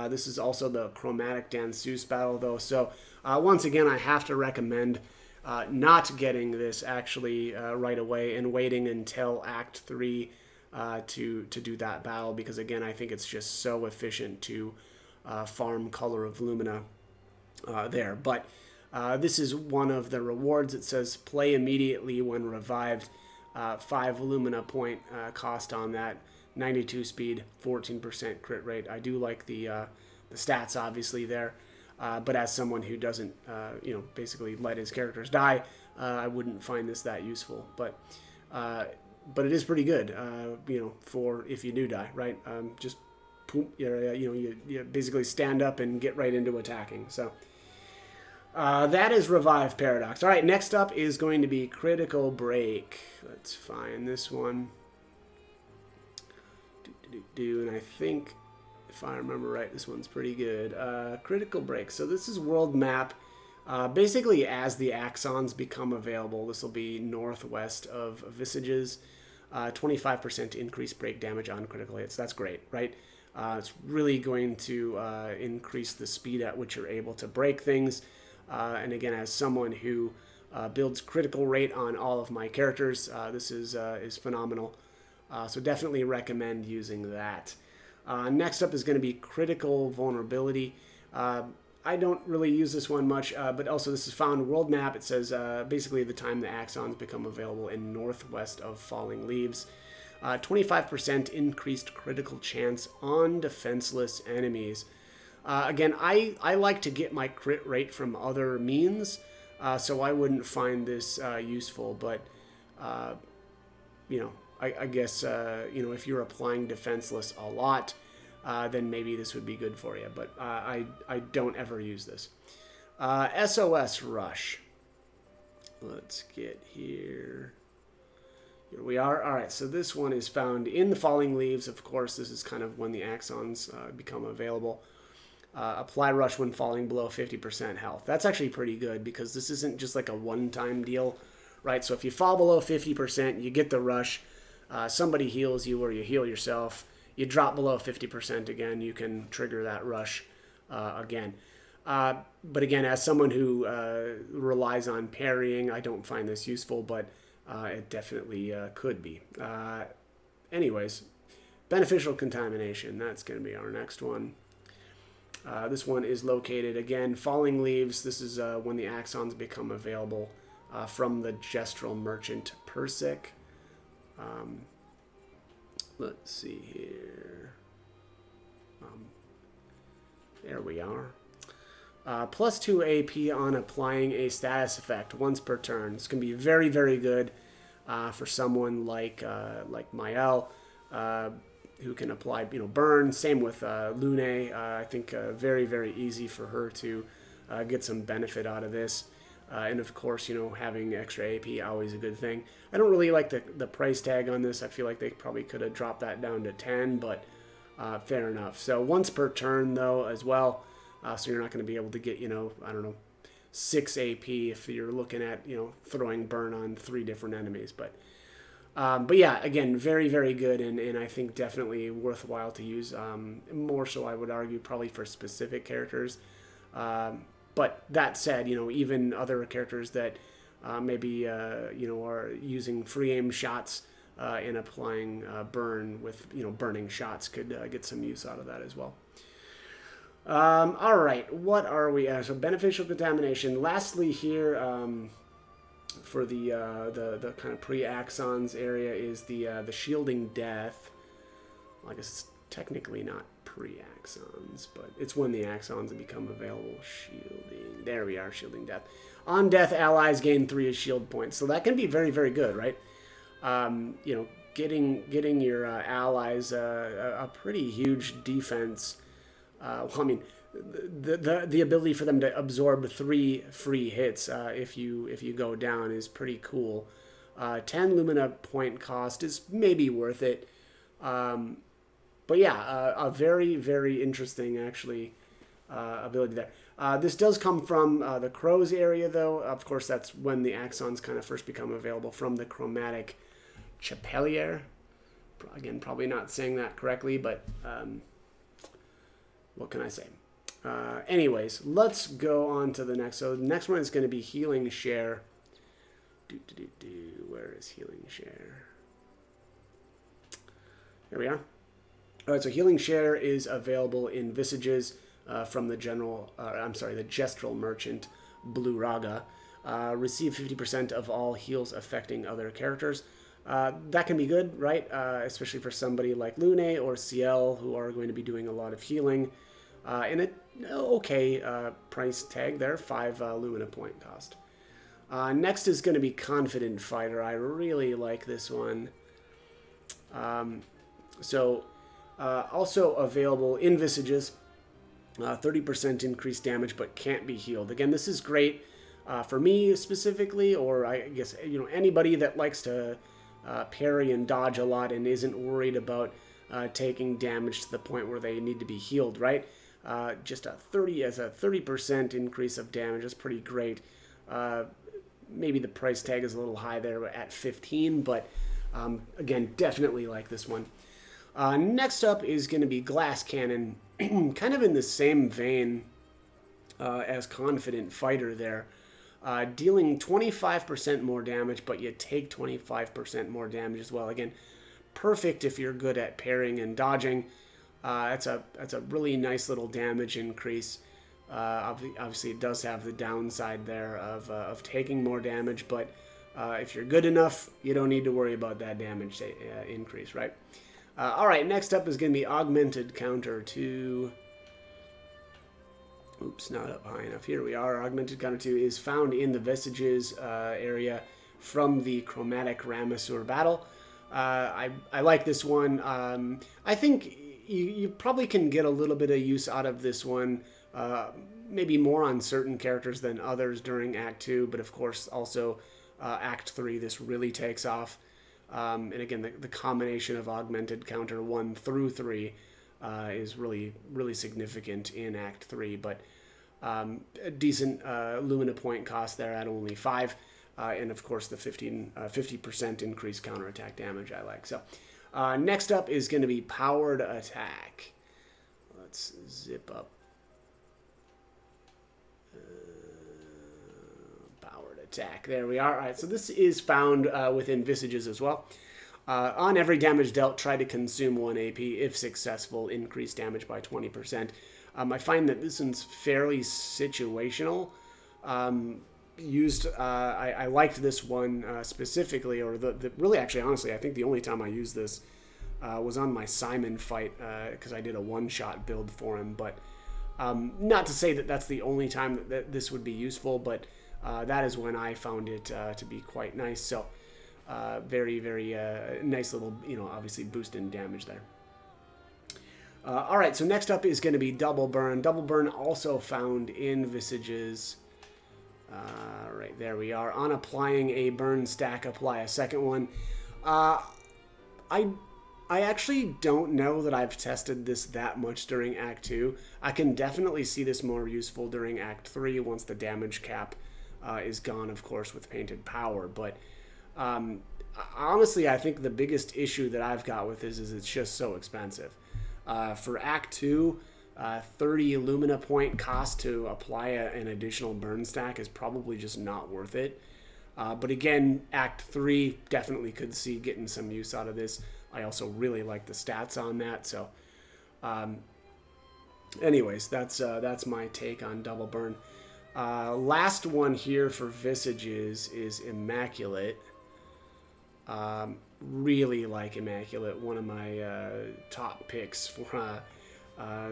This is also the Chromatic Danseuse battle, though. So once again, I have to recommend not getting this actually right away and waiting until Act 3 to do that battle, because again, I think it's just so efficient to farm Color of Lumina there. But this is one of the rewards. It says play immediately when revived. 5 Lumina point cost on that. 92 speed, 14% crit rate. I do like the stats, obviously, there. But as someone who doesn't, basically let his characters die, I wouldn't find this that useful. But it is pretty good, for if you do die, right? Just, you basically stand up and get right into attacking. So that is Revive Paradox. All right, next up is going to be Critical Break. Let's find this one. And I think, if I remember right, this one's pretty good. Critical Break. So this is world map. Basically, as the axons become available, this will be northwest of Visages. 25% increased break damage on critical hits. That's great, right? It's really going to increase the speed at which you're able to break things. And again, as someone who builds critical rate on all of my characters, this is phenomenal. So definitely recommend using that. Next up is going to be Critical Vulnerability. I don't really use this one much, but also this is found world map. It says basically the time the axons become available in northwest of Falling Leaves. 25% increased critical chance on defenseless enemies. Again, I like to get my crit rate from other means, so I wouldn't find this useful, but I guess, if you're applying defenseless a lot, then maybe this would be good for you. But I don't ever use this. SOS Rush. Let's get here. Here we are. All right, so this one is found in the Falling Leaves. Of course, this is kind of when the axons become available. Apply Rush when falling below 50% health. That's actually pretty good, because this isn't just like a one-time deal, right? So if you fall below 50%, you get the Rush. Somebody heals you or you heal yourself. You drop below 50% again, you can trigger that Rush again. But again, as someone who relies on parrying, I don't find this useful, but it definitely could be. Anyways, Beneficial Contamination, that's going to be our next one. This one is located, again, Falling Leaves. This is when the axons become available from the Gestural Merchant Persic. Let's see here. There we are. Plus 2 AP on applying a status effect once per turn. This can be very, very good for someone like Mael, who can apply, burn. Same with Lune. I think very, very easy for her to get some benefit out of this. And of course, having extra AP, always a good thing. I don't really like the price tag on this. I feel like they probably could have dropped that down to 10, but fair enough. So once per turn, though, as well. So you're not going to be able to get, 6 AP if you're looking at, throwing burn on 3 different enemies. But yeah, again, very, very good, and I think definitely worthwhile to use. More so, I would argue, probably for specific characters. But that said, even other characters that maybe, are using free aim shots and applying burn with, burning shots could get some use out of that as well. All right, what are we at? So Beneficial Contamination. Lastly here, for the kind of pre-axons area is the Shielding Death. Well, I guess it's technically not pre-axons, but it's when the axons become available. Shielding. There we are, Shielding Death. On death, allies gain 3 shield points. So that can be very, very good, right? Getting your allies a pretty huge defense. I mean, the ability for them to absorb 3 free hits if you go down is pretty cool. 10 Lumina point cost is maybe worth it. But yeah, a very, very interesting, actually, ability there. This does come from the Crows area, though. Of course, that's when the axons kind of first become available from the Chromatic Chapelier. Again, probably not saying that correctly, but what can I say? Anyways, let's go on to the next. So the next one is going to be Healing Share. Where is Healing Share? Here we are. All right, so Healing Share is available in Visages from the the Gestural Merchant Blue Raga. Receive 50% of all heals affecting other characters. That can be good, right? Especially for somebody like Lune or CL who are going to be doing a lot of healing. And it okay price tag there, 5 Lumina point cost. Next is going to be Confident Fighter. I really like this one. Also available in Visages, 30% increased damage, but can't be healed. Again, this is great for me specifically, or I guess anybody that likes to parry and dodge a lot and isn't worried about taking damage to the point where they need to be healed, right? Just a 30% increase of damage is pretty great. Maybe the price tag is a little high there at 15, but again, definitely like this one. Next up is going to be Glass Cannon, kind of in the same vein as Confident Fighter there. Dealing 25% more damage, but you take 25% more damage as well. Again, perfect if you're good at parrying and dodging. That's a really nice little damage increase. Obviously, it does have the downside there of taking more damage, but if you're good enough, you don't need to worry about that damage increase, right? All right, next up is going to be Augmented Counter 2. Oops, not up high enough. Here we are. Augmented Counter 2 is found in the Vestiges area from the Chromatic Ramesur battle. I like this one. I think you probably can get a little bit of use out of this one, maybe more on certain characters than others during Act 2, but of course also Act 3, this really takes off. And again, the combination of Augmented Counter 1 through 3 is really, really significant in Act 3, but a decent Lumina point cost there at only 5, and of course the 50% increased counterattack damage I like. So next up is going to be Powered Attack. Let's zip up. Powered Attack. There we are. All right, so this is found within Visages as well. On every damage dealt, try to consume 1 AP. If successful, increase damage by 20%. I find that this one's fairly situational. I liked this one specifically, or really actually, honestly, I think the only time I used this was on my Simon fight because I did a one-shot build for him. But not to say that that's the only time that this would be useful, but that is when I found it to be quite nice. So very, very nice little, obviously boost in damage there. All right, so next up is going to be Double Burn. Double Burn also found in Visages. Right, there we are. On applying a burn stack, apply a second one. I actually don't know that I've tested this that much during Act 2. I can definitely see this more useful during Act 3 once the damage cap is gone, of course, with Painted Power. But honestly, I think the biggest issue that I've got with this is it's just so expensive. For Act 2, 30 Lumina point cost to apply an additional burn stack is probably just not worth it. But again, Act 3 definitely could see getting some use out of this. I also really like the stats on that. So anyways, that's my take on Double Burn. Last one here for Visages is Immaculate. Really like Immaculate, one of my top picks for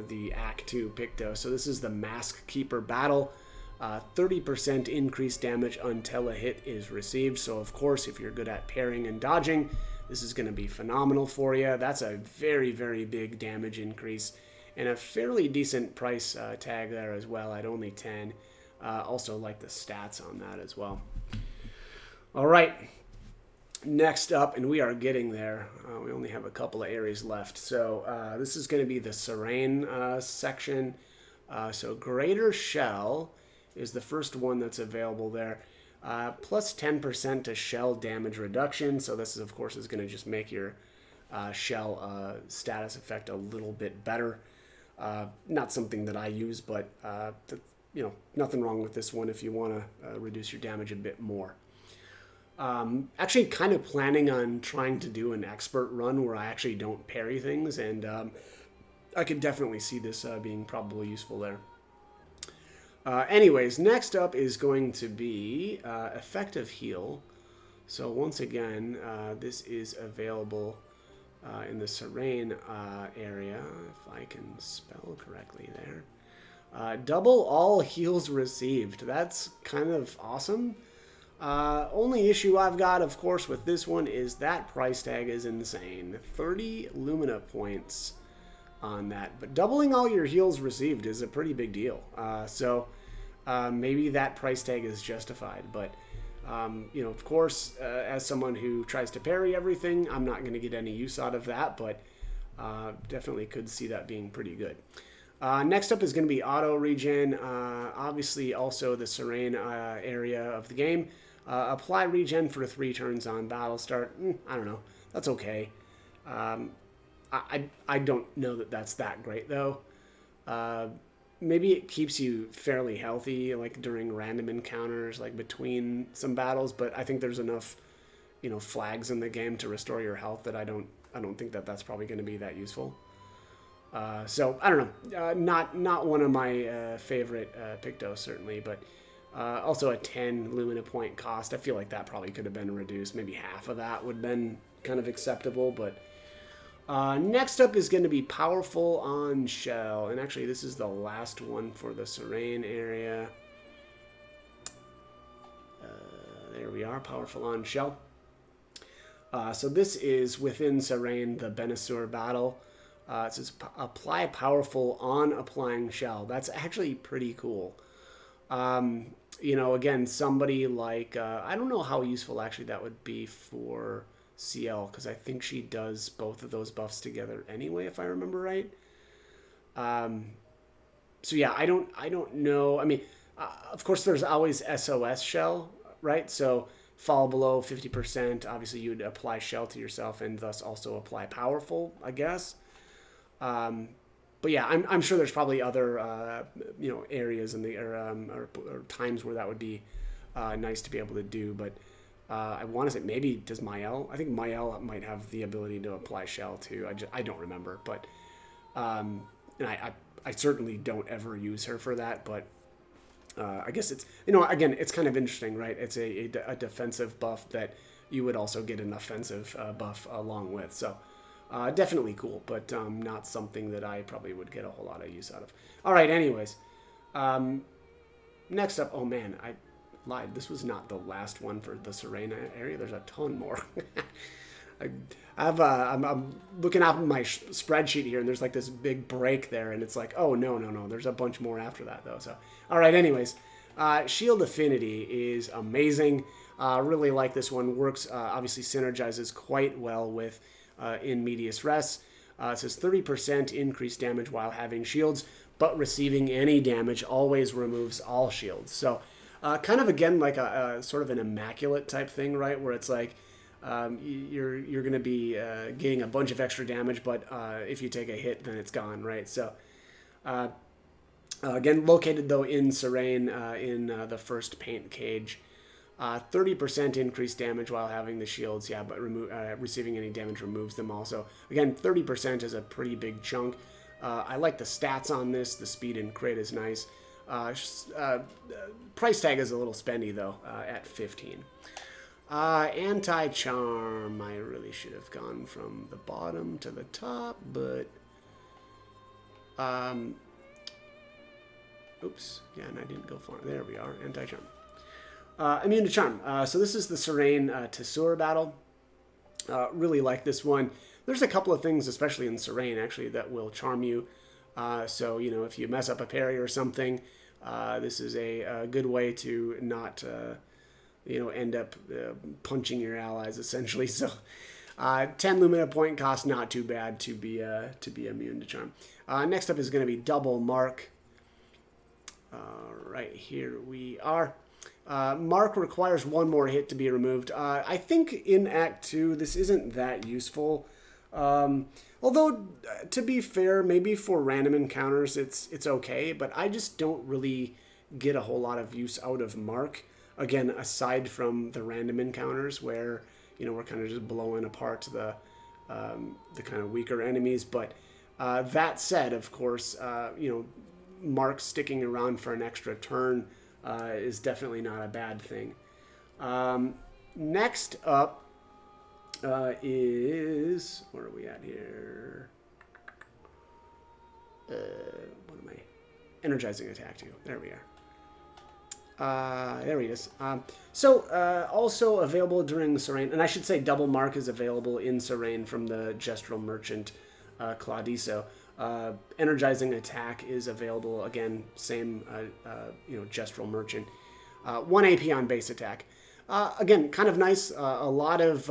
the Act 2 Pictos. So this is the Mask Keeper battle. 30% increased damage until a hit is received. So of course, if you're good at parrying and dodging, this is going to be phenomenal for you. That's a very, very big damage increase and a fairly decent price tag there as well at only 10. Also like the stats on that as well. All right. Next up, and we are getting there, we only have a couple of areas left. So this is going to be the Serene section. So Greater Shell is the first one that's available there. Plus 10% to shell damage reduction. So this is, of course, is going to just make your shell status effect a little bit better. Not something that I use, but nothing wrong with this one if you want to reduce your damage a bit more. Actually kind of planning on trying to do an expert run where I actually don't parry things, and I could definitely see this being probably useful there. Anyways, next up is going to be effective heal. So once again, this is available in the Serene area, if I can spell correctly there. Double all heals received. That's kind of awesome. Only issue I've got, of course, with this one is that price tag is insane. 30 Lumina points on that. But doubling all your heals received is a pretty big deal. So maybe that price tag is justified. But, of course, as someone who tries to parry everything, I'm not going to get any use out of that. But definitely could see that being pretty good. Next up is going to be auto regen. Obviously, also the Serene area of the game. Apply regen for 3 turns on battle start. I don't know. That's okay. I don't know that that's that great, though. Maybe it keeps you fairly healthy, like during random encounters, like between some battles. But I think there's enough, flags in the game to restore your health that I don't think that that's probably going to be that useful. So I don't know. Not one of my favorite Pictos certainly, but also a 10 Lumina point cost. I feel like that probably could have been reduced. Maybe half of that would have been kind of acceptable. But next up is going to be powerful on shell, and actually this is the last one for the Serene area. There we are, powerful on shell. So this is within Serene, the Benasur battle. It says apply powerful on applying shell. That's actually pretty cool. Again, somebody like, I don't know how useful actually that would be for CL, because I think she does both of those buffs together anyway, if I remember right. So yeah, I don't know. I mean, of course there's always SOS shell, right? So fall below 50%, obviously you would apply shell to yourself and thus also apply powerful, I guess. But yeah, I'm sure there's probably other areas in the or times where that would be nice to be able to do. But I want to say maybe does Mael? I think Mael might have the ability to apply shell too. I don't remember, but and I certainly don't ever use her for that. But I guess it's again it's kind of interesting, right? It's a defensive buff that you would also get an offensive buff along with. So. Definitely cool, but not something that I probably would get a whole lot of use out of. All right, anyways. Next up, oh man, I lied. This was not the last one for the Serene area. There's a ton more. I'm looking out my spreadsheet here, and there's like this big break there, and it's like, oh, no. There's a bunch more after that, though. So, all right, anyways. Shield Affinity is amazing. Really like this one. Works, obviously synergizes quite well with in Medias Res. It says 30% increased damage while having shields, but receiving any damage always removes all shields. So kind of, again, like a sort of an immaculate type thing, right? Where it's like you're going to be getting a bunch of extra damage, but if you take a hit, then it's gone, right? So again, located, though, in Serene in the first paint cage. 30% increased damage while having the shields, yeah, but receiving any damage removes them also. Again, 30% is a pretty big chunk. I like the stats on this. The speed and crit is nice. Price tag is a little spendy, though, at 15. Anti-charm. I really should have gone from the bottom to the top, but... oops. Yeah, and I didn't go far. There we are. Anti-charm. Immune to Charm. So this is the Serene Tesur battle. Really like this one. There's a couple of things, especially in Serene, actually, that will charm you. So, if you mess up a parry or something, this is a good way to not, end up punching your allies, essentially. So, 10 Lumina point cost, not too bad to be immune to Charm. Next up is going to be Double Mark. Right here we are. Mark requires one more hit to be removed. I think in Act 2, this isn't that useful. Although, to be fair, maybe for random encounters it's okay, but I just don't really get a whole lot of use out of Mark. Again, aside from the random encounters where, we're kind of just blowing apart the kind of weaker enemies. But that said, of course, Mark sticking around for an extra turn is definitely not a bad thing. Next up is, where are we at here? What am I? Energizing attack too. There we are. There he is. Also available during Serene, and I should say double Mark is available in Serene from the Gestural Merchant Claudiso. Energizing attack is available again, same Gestural Merchant. 1 AP on base attack. Again, kind of nice. A lot of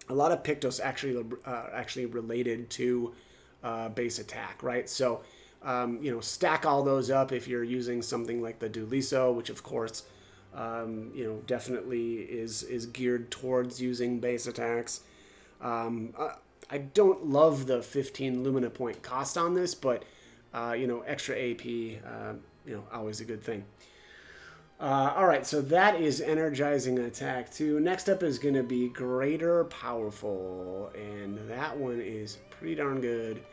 Pictos actually related to base attack, right? So stack all those up if you're using something like the Duliso, which of course definitely is geared towards using base attacks. I don't love the 15 Lumina point cost on this, but extra AP, always a good thing. All right, so that is Energizing Attack 2. Next up is going to be Greater Powerful, and that one is pretty darn good.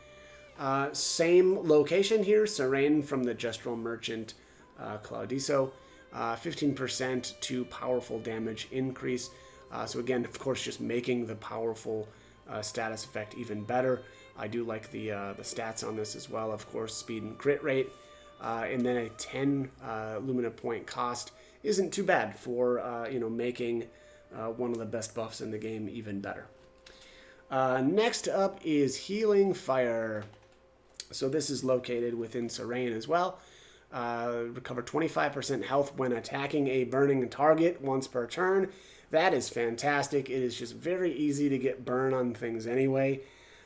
Same location here, Serene from the Gestural Merchant Claudiso. 15% to powerful damage increase. So again, of course, just making the powerful status effect even better. I do like the stats on this as well, of course, speed and crit rate. And then a 10 Lumina point cost isn't too bad for making one of the best buffs in the game even better. Next up is Healing Fire. So this is located within Serene as well. Recover 25% health when attacking a burning target once per turn. That is fantastic. It is just very easy to get burn on things anyway.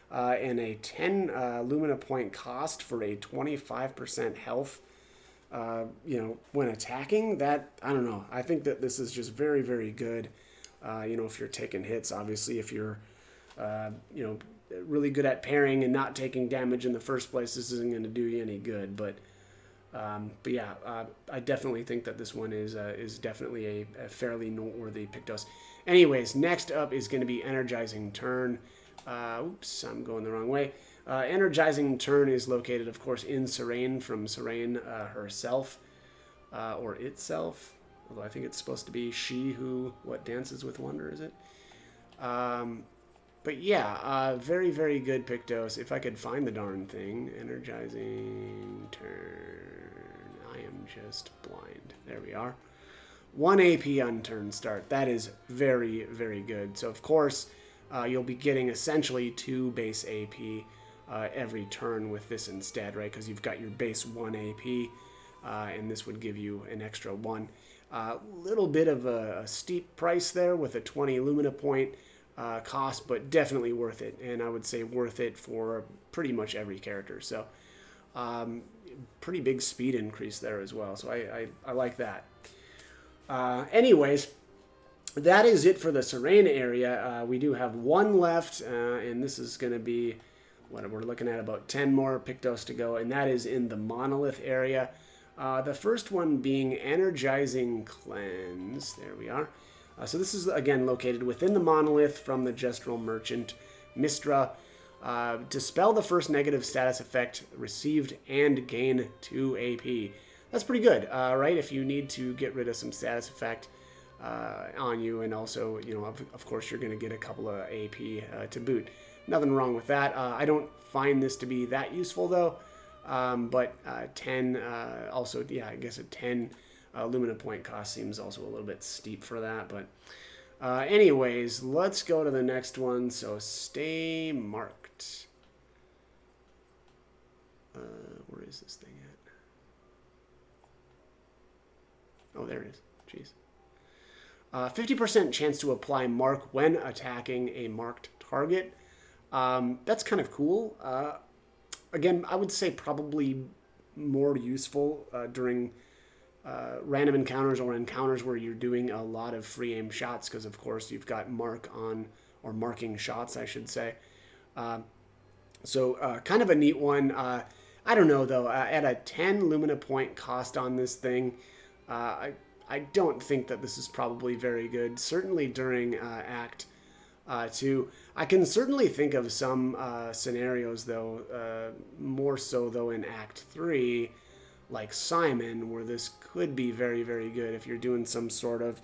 And a 10 Lumina point cost for a 25% health, when attacking. That, I don't know. I think that this is just very, very good. If you're taking hits, obviously, if you're, really good at parrying and not taking damage in the first place, this isn't going to do you any good. But yeah, I definitely think that this one is definitely a fairly noteworthy Pictos. Anyways, next up is going to be Energizing Turn. Oops, I'm going the wrong way. Energizing Turn is located, of course, in Serene from Serene herself, or itself. Although I think it's supposed to be she who dances with wonder, is it? But yeah, very, very good Pictos. If I could find the darn thing. Energizing Turn. I am just blind. There we are. 1 AP on turn start. That is very, very good. So, of course, you'll be getting essentially 2 base AP every turn with this instead, right? Because you've got your base 1 AP, and this would give you an extra 1. Little bit of a steep price there with a 20 Lumina point cost, but definitely worth it. And I would say worth it for pretty much every character. So pretty big speed increase there as well. So I like that. Anyways, that is it for the Serene area. We do have 1 left, and this is going to be, what we're looking at, about 10 more Pictos to go, and that is in the Monolith area. The first one being Energizing Cleanse. There we are. So this is, again, located within the Monolith from the Gestural Merchant Mistra. Dispel the first negative status effect received and gain 2 AP. That's pretty good, right? If you need to get rid of some status effect on you, and also, of course, you're going to get a couple of AP to boot. Nothing wrong with that. I don't find this to be that useful, though. But 10, also, yeah, I guess a 10 Lumina point cost seems also a little bit steep for that. But anyways, let's go to the next one. So stay marked. Where is this thing at? Oh, there it is. Jeez. 50% chance to apply mark when attacking a marked target. That's kind of cool. Again, I would say probably more useful during random encounters or encounters where you're doing a lot of free aim shots, because of course you've got mark on, or marking shots, I should say. So kind of a neat one. I don't know though. At a 10 Lumina point cost on this thing, I don't think that this is probably very good. Certainly during Act 2. I can certainly think of some scenarios though, more so though in Act 3, like Simon, where this could be very, very good if you're doing some sort of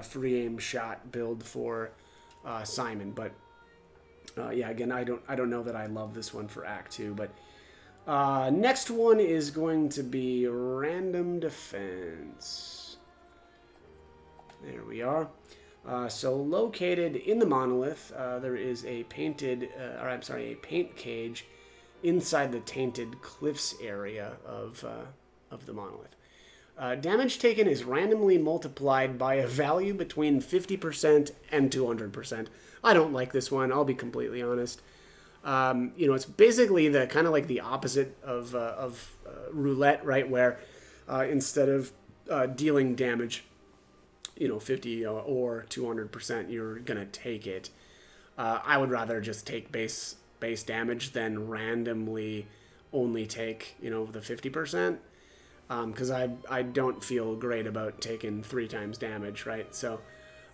free aim shot build for Simon. But yeah, again, I don't know that I love this one for Act 2. But next one is going to be Random Defense. There we are. So located in the monolith, there is a paint cage inside the tainted cliffs area of the monolith. Damage taken is randomly multiplied by a value between 50% and 200%. I don't like this one. I'll be completely honest. It's basically the kind of like the opposite of roulette, right? Where instead of dealing damage, 50 or 200%, you're gonna take it. I would rather just take base damage than randomly only take the 50%, because I don't feel great about taking 3 times damage, right? So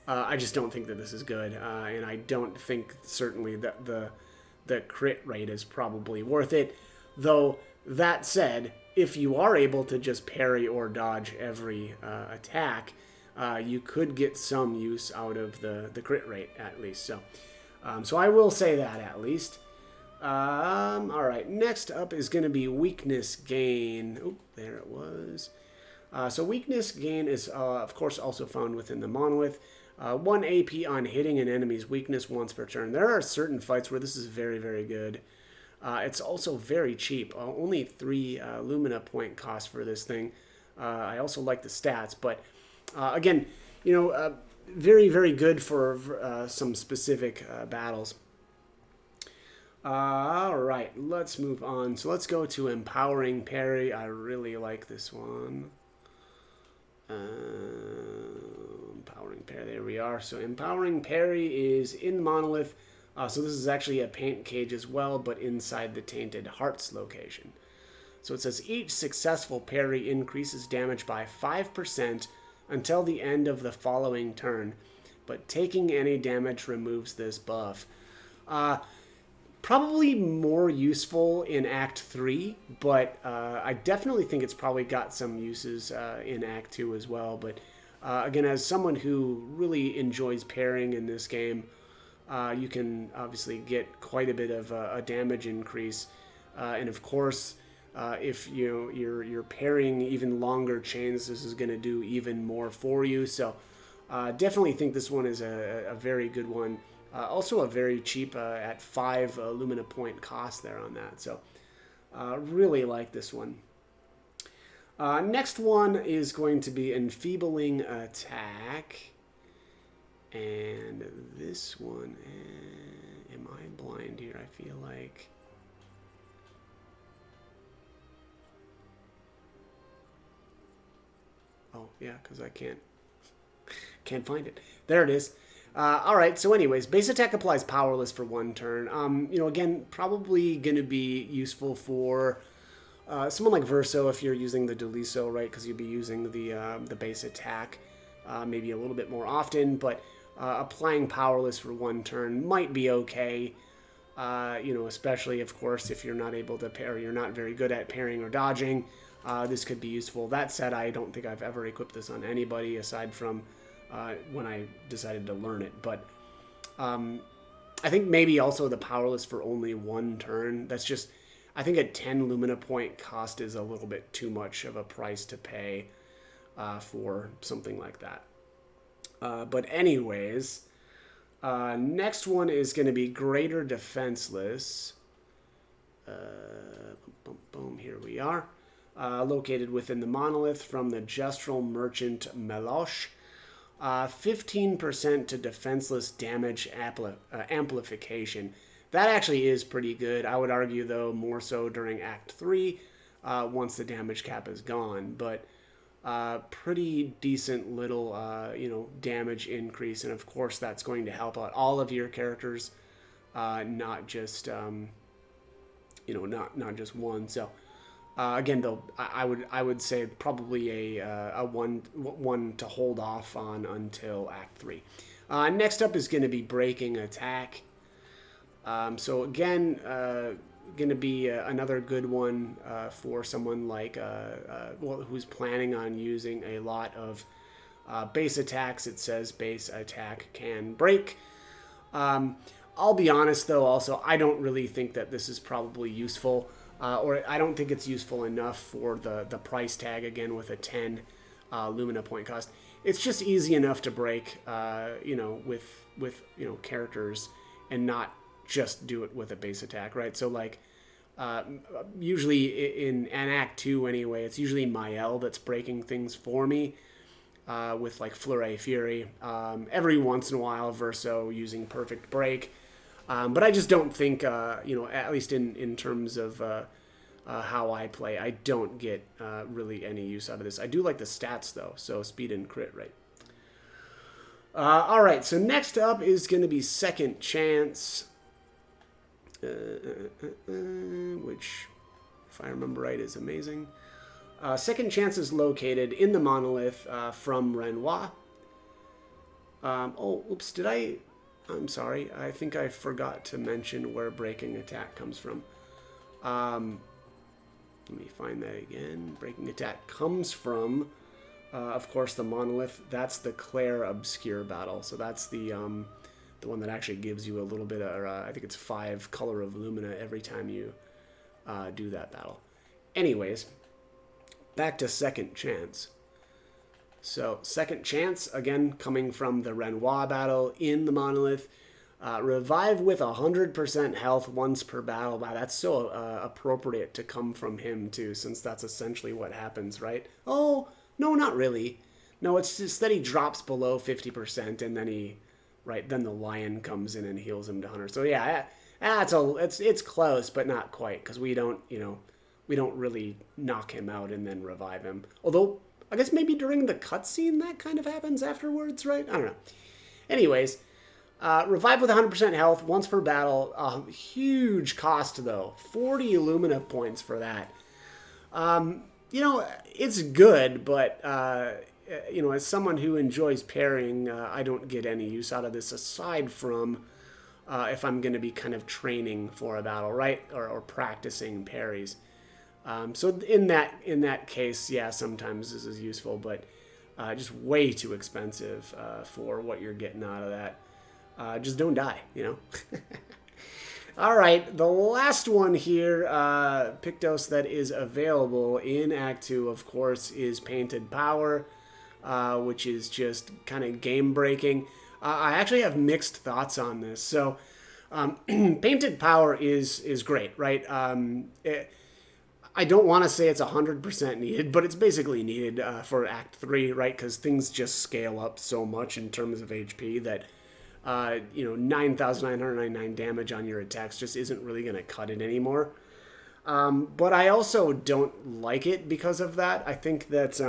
I just don't think that this is good, and I don't think certainly that the crit rate is probably worth it. Though that said, if you are able to just parry or dodge every attack, you could get some use out of the crit rate at least. So I will say that at least. All right, next up is going to be weakness gain. Oh, there it was. So weakness gain is, of course, also found within the monolith. 1 AP on hitting an enemy's weakness once per turn. There are certain fights where this is very, very good. It's also very cheap. Only 3 Lumina point cost for this thing. I also like the stats, but again, very, very good for some specific battles. All right, let's move on. So let's go to Empowering Parry. I really like this one. Empowering Parry, there we are. So Empowering Parry is in Monolith. So this is actually a paint cage as well, but inside the Tainted Hearts location. So it says each successful parry increases damage by 5% until the end of the following turn, but taking any damage removes this buff. Probably more useful in Act 3, but I definitely think it's probably got some uses in Act 2 as well. But again, as someone who really enjoys parrying in this game, you can obviously get quite a bit of a damage increase. And of course, if you're parrying even longer chains, this is going to do even more for you. So definitely think this one is a very good one. Also a very cheap at 5 Lumina point cost there on that. So really like this one. Next one is going to be Enfeebling Attack. And this one, am I blind here? I feel like... Oh, yeah, because I can't find it. There it is. All right, so anyways, base attack applies powerless for 1 turn. Again, probably going to be useful for someone like Verso if you're using the Duliso, right? Because you'd be using the base attack maybe a little bit more often, but applying powerless for 1 turn might be okay. Especially, of course, if you're not able to parry, you're not very good at parrying or dodging. This could be useful. That said, I don't think I've ever equipped this on anybody aside from when I decided to learn it. But I think maybe also the powerless for only 1 turn. That's just, I think a 10 Lumina point cost is a little bit too much of a price to pay for something like that. But anyways, next one is going to be Greater Defenseless. Boom, here we are. Located within the monolith from the Gestural Merchant Melosh. 15% to defenseless damage amplification. That actually is pretty good. I would argue, though, more so during Act 3, once the damage cap is gone. But pretty decent little, damage increase. And, of course, that's going to help out all of your characters not just not just one. So again, though, I would say probably a one to hold off on until Act 3. Next up is going to be Breaking Attack. So again, going to be another good one for someone like who's planning on using a lot of base attacks. It says base attack can break. I'll be honest, though, also, I don't really think that this is probably useful, or I don't think it's useful enough for the price tag, again, with a 10 Lumina point cost. It's just easy enough to break, with characters and not just do it with a base attack, right? So, like, usually in Act 2, anyway, it's usually Mael that's breaking things for me. With like Flurry Fury, every once in a while Verso using Perfect Break, but I just don't think at least in terms of how I play, I don't get really any use out of this. I do like the stats though, so speed and crit rate. All right, so next up is going to be Second Chance, which, if I remember right, is amazing. Second Chance is located in the monolith from Renoir. Oops, I'm sorry. I think I forgot to mention where Breaking Attack comes from. Let me find that again. Breaking Attack comes from, of course, the monolith. That's the Clair Obscur battle. So that's the one that actually gives you a little bit of, I think it's 5 color of Lumina every time you do that battle. Anyways, back to Second Chance. So Second Chance, again, coming from the Renoir battle in the monolith. Revive with 100% health once per battle. Wow, that's so appropriate to come from him, too, since that's essentially what happens, right? Oh, no, not really. No, it's just that he drops below 50%, and then then the lion comes in and heals him to 100. So yeah, it's close, but not quite, because we don't really knock him out and then revive him. Although, I guess maybe during the cutscene that kind of happens afterwards, right? I don't know. Anyways, revive with 100% health once per battle. Huge cost, though. 40 Lumina points for that. It's good, but, as someone who enjoys parrying, I don't get any use out of this aside from if I'm going to be kind of training for a battle, right? Or practicing parries. So in that case, yeah, sometimes this is useful, but just way too expensive for what you're getting out of that. Just don't die, All right, the last one here, Pictos that is available in Act 2, of course, is Painted Power, which is just kind of game-breaking. I actually have mixed thoughts on this. So Painted Power is great, right? I don't want to say it's 100% needed, but it's basically needed for Act 3, right? Because things just scale up so much in terms of HP that, 9,999 damage on your attacks just isn't really going to cut it anymore. But I also don't like it because of that. I think that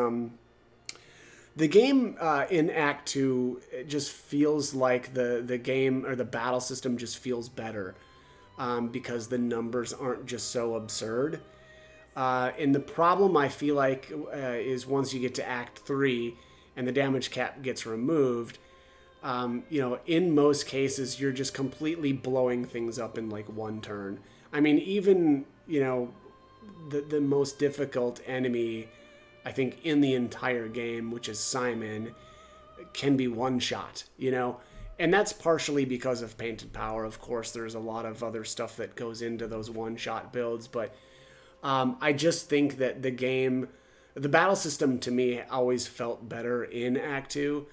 the game in Act 2 just feels like the game or the battle system just feels better because the numbers aren't just so absurd. And the problem I feel like is once you get to Act 3 and the damage cap gets removed, in most cases you're just completely blowing things up in like one turn. I mean, even, the most difficult enemy, I think, in the entire game, which is Simon, can be one shot, And that's partially because of Painted Power. Of course, there's a lot of other stuff that goes into those one-shot builds, but I just think that the battle system to me always felt better in Act 2.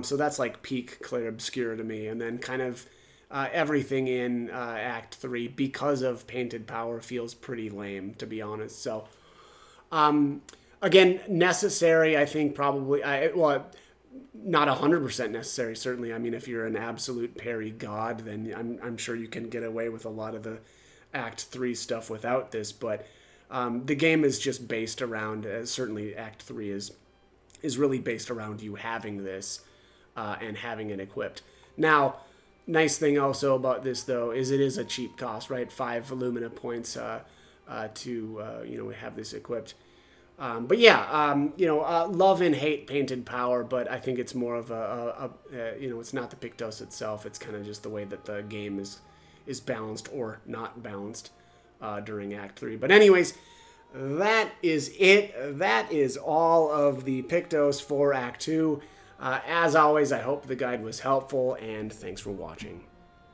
So that's like peak Clair Obscur to me. And then kind of everything in Act 3, because of Painted Power, feels pretty lame, to be honest. So, again, necessary, I think probably, not 100% necessary, certainly. I mean, if you're an absolute parry god, then I'm sure you can get away with a lot of the Act 3 stuff without this, but the game is just based around, certainly Act 3 is really based around you having this and having it equipped. Now, Nice thing also about this, though, is it is a cheap cost, right? 5 Illumina points to have this equipped. But yeah, love and hate Painted Power, but I think it's more of it's not the Pictos itself. It's kind of just the way that the game is balanced or not balanced during Act 3. But anyways, that is it. That is all of the Pictos for Act 2. As always, I hope the guide was helpful, and thanks for watching.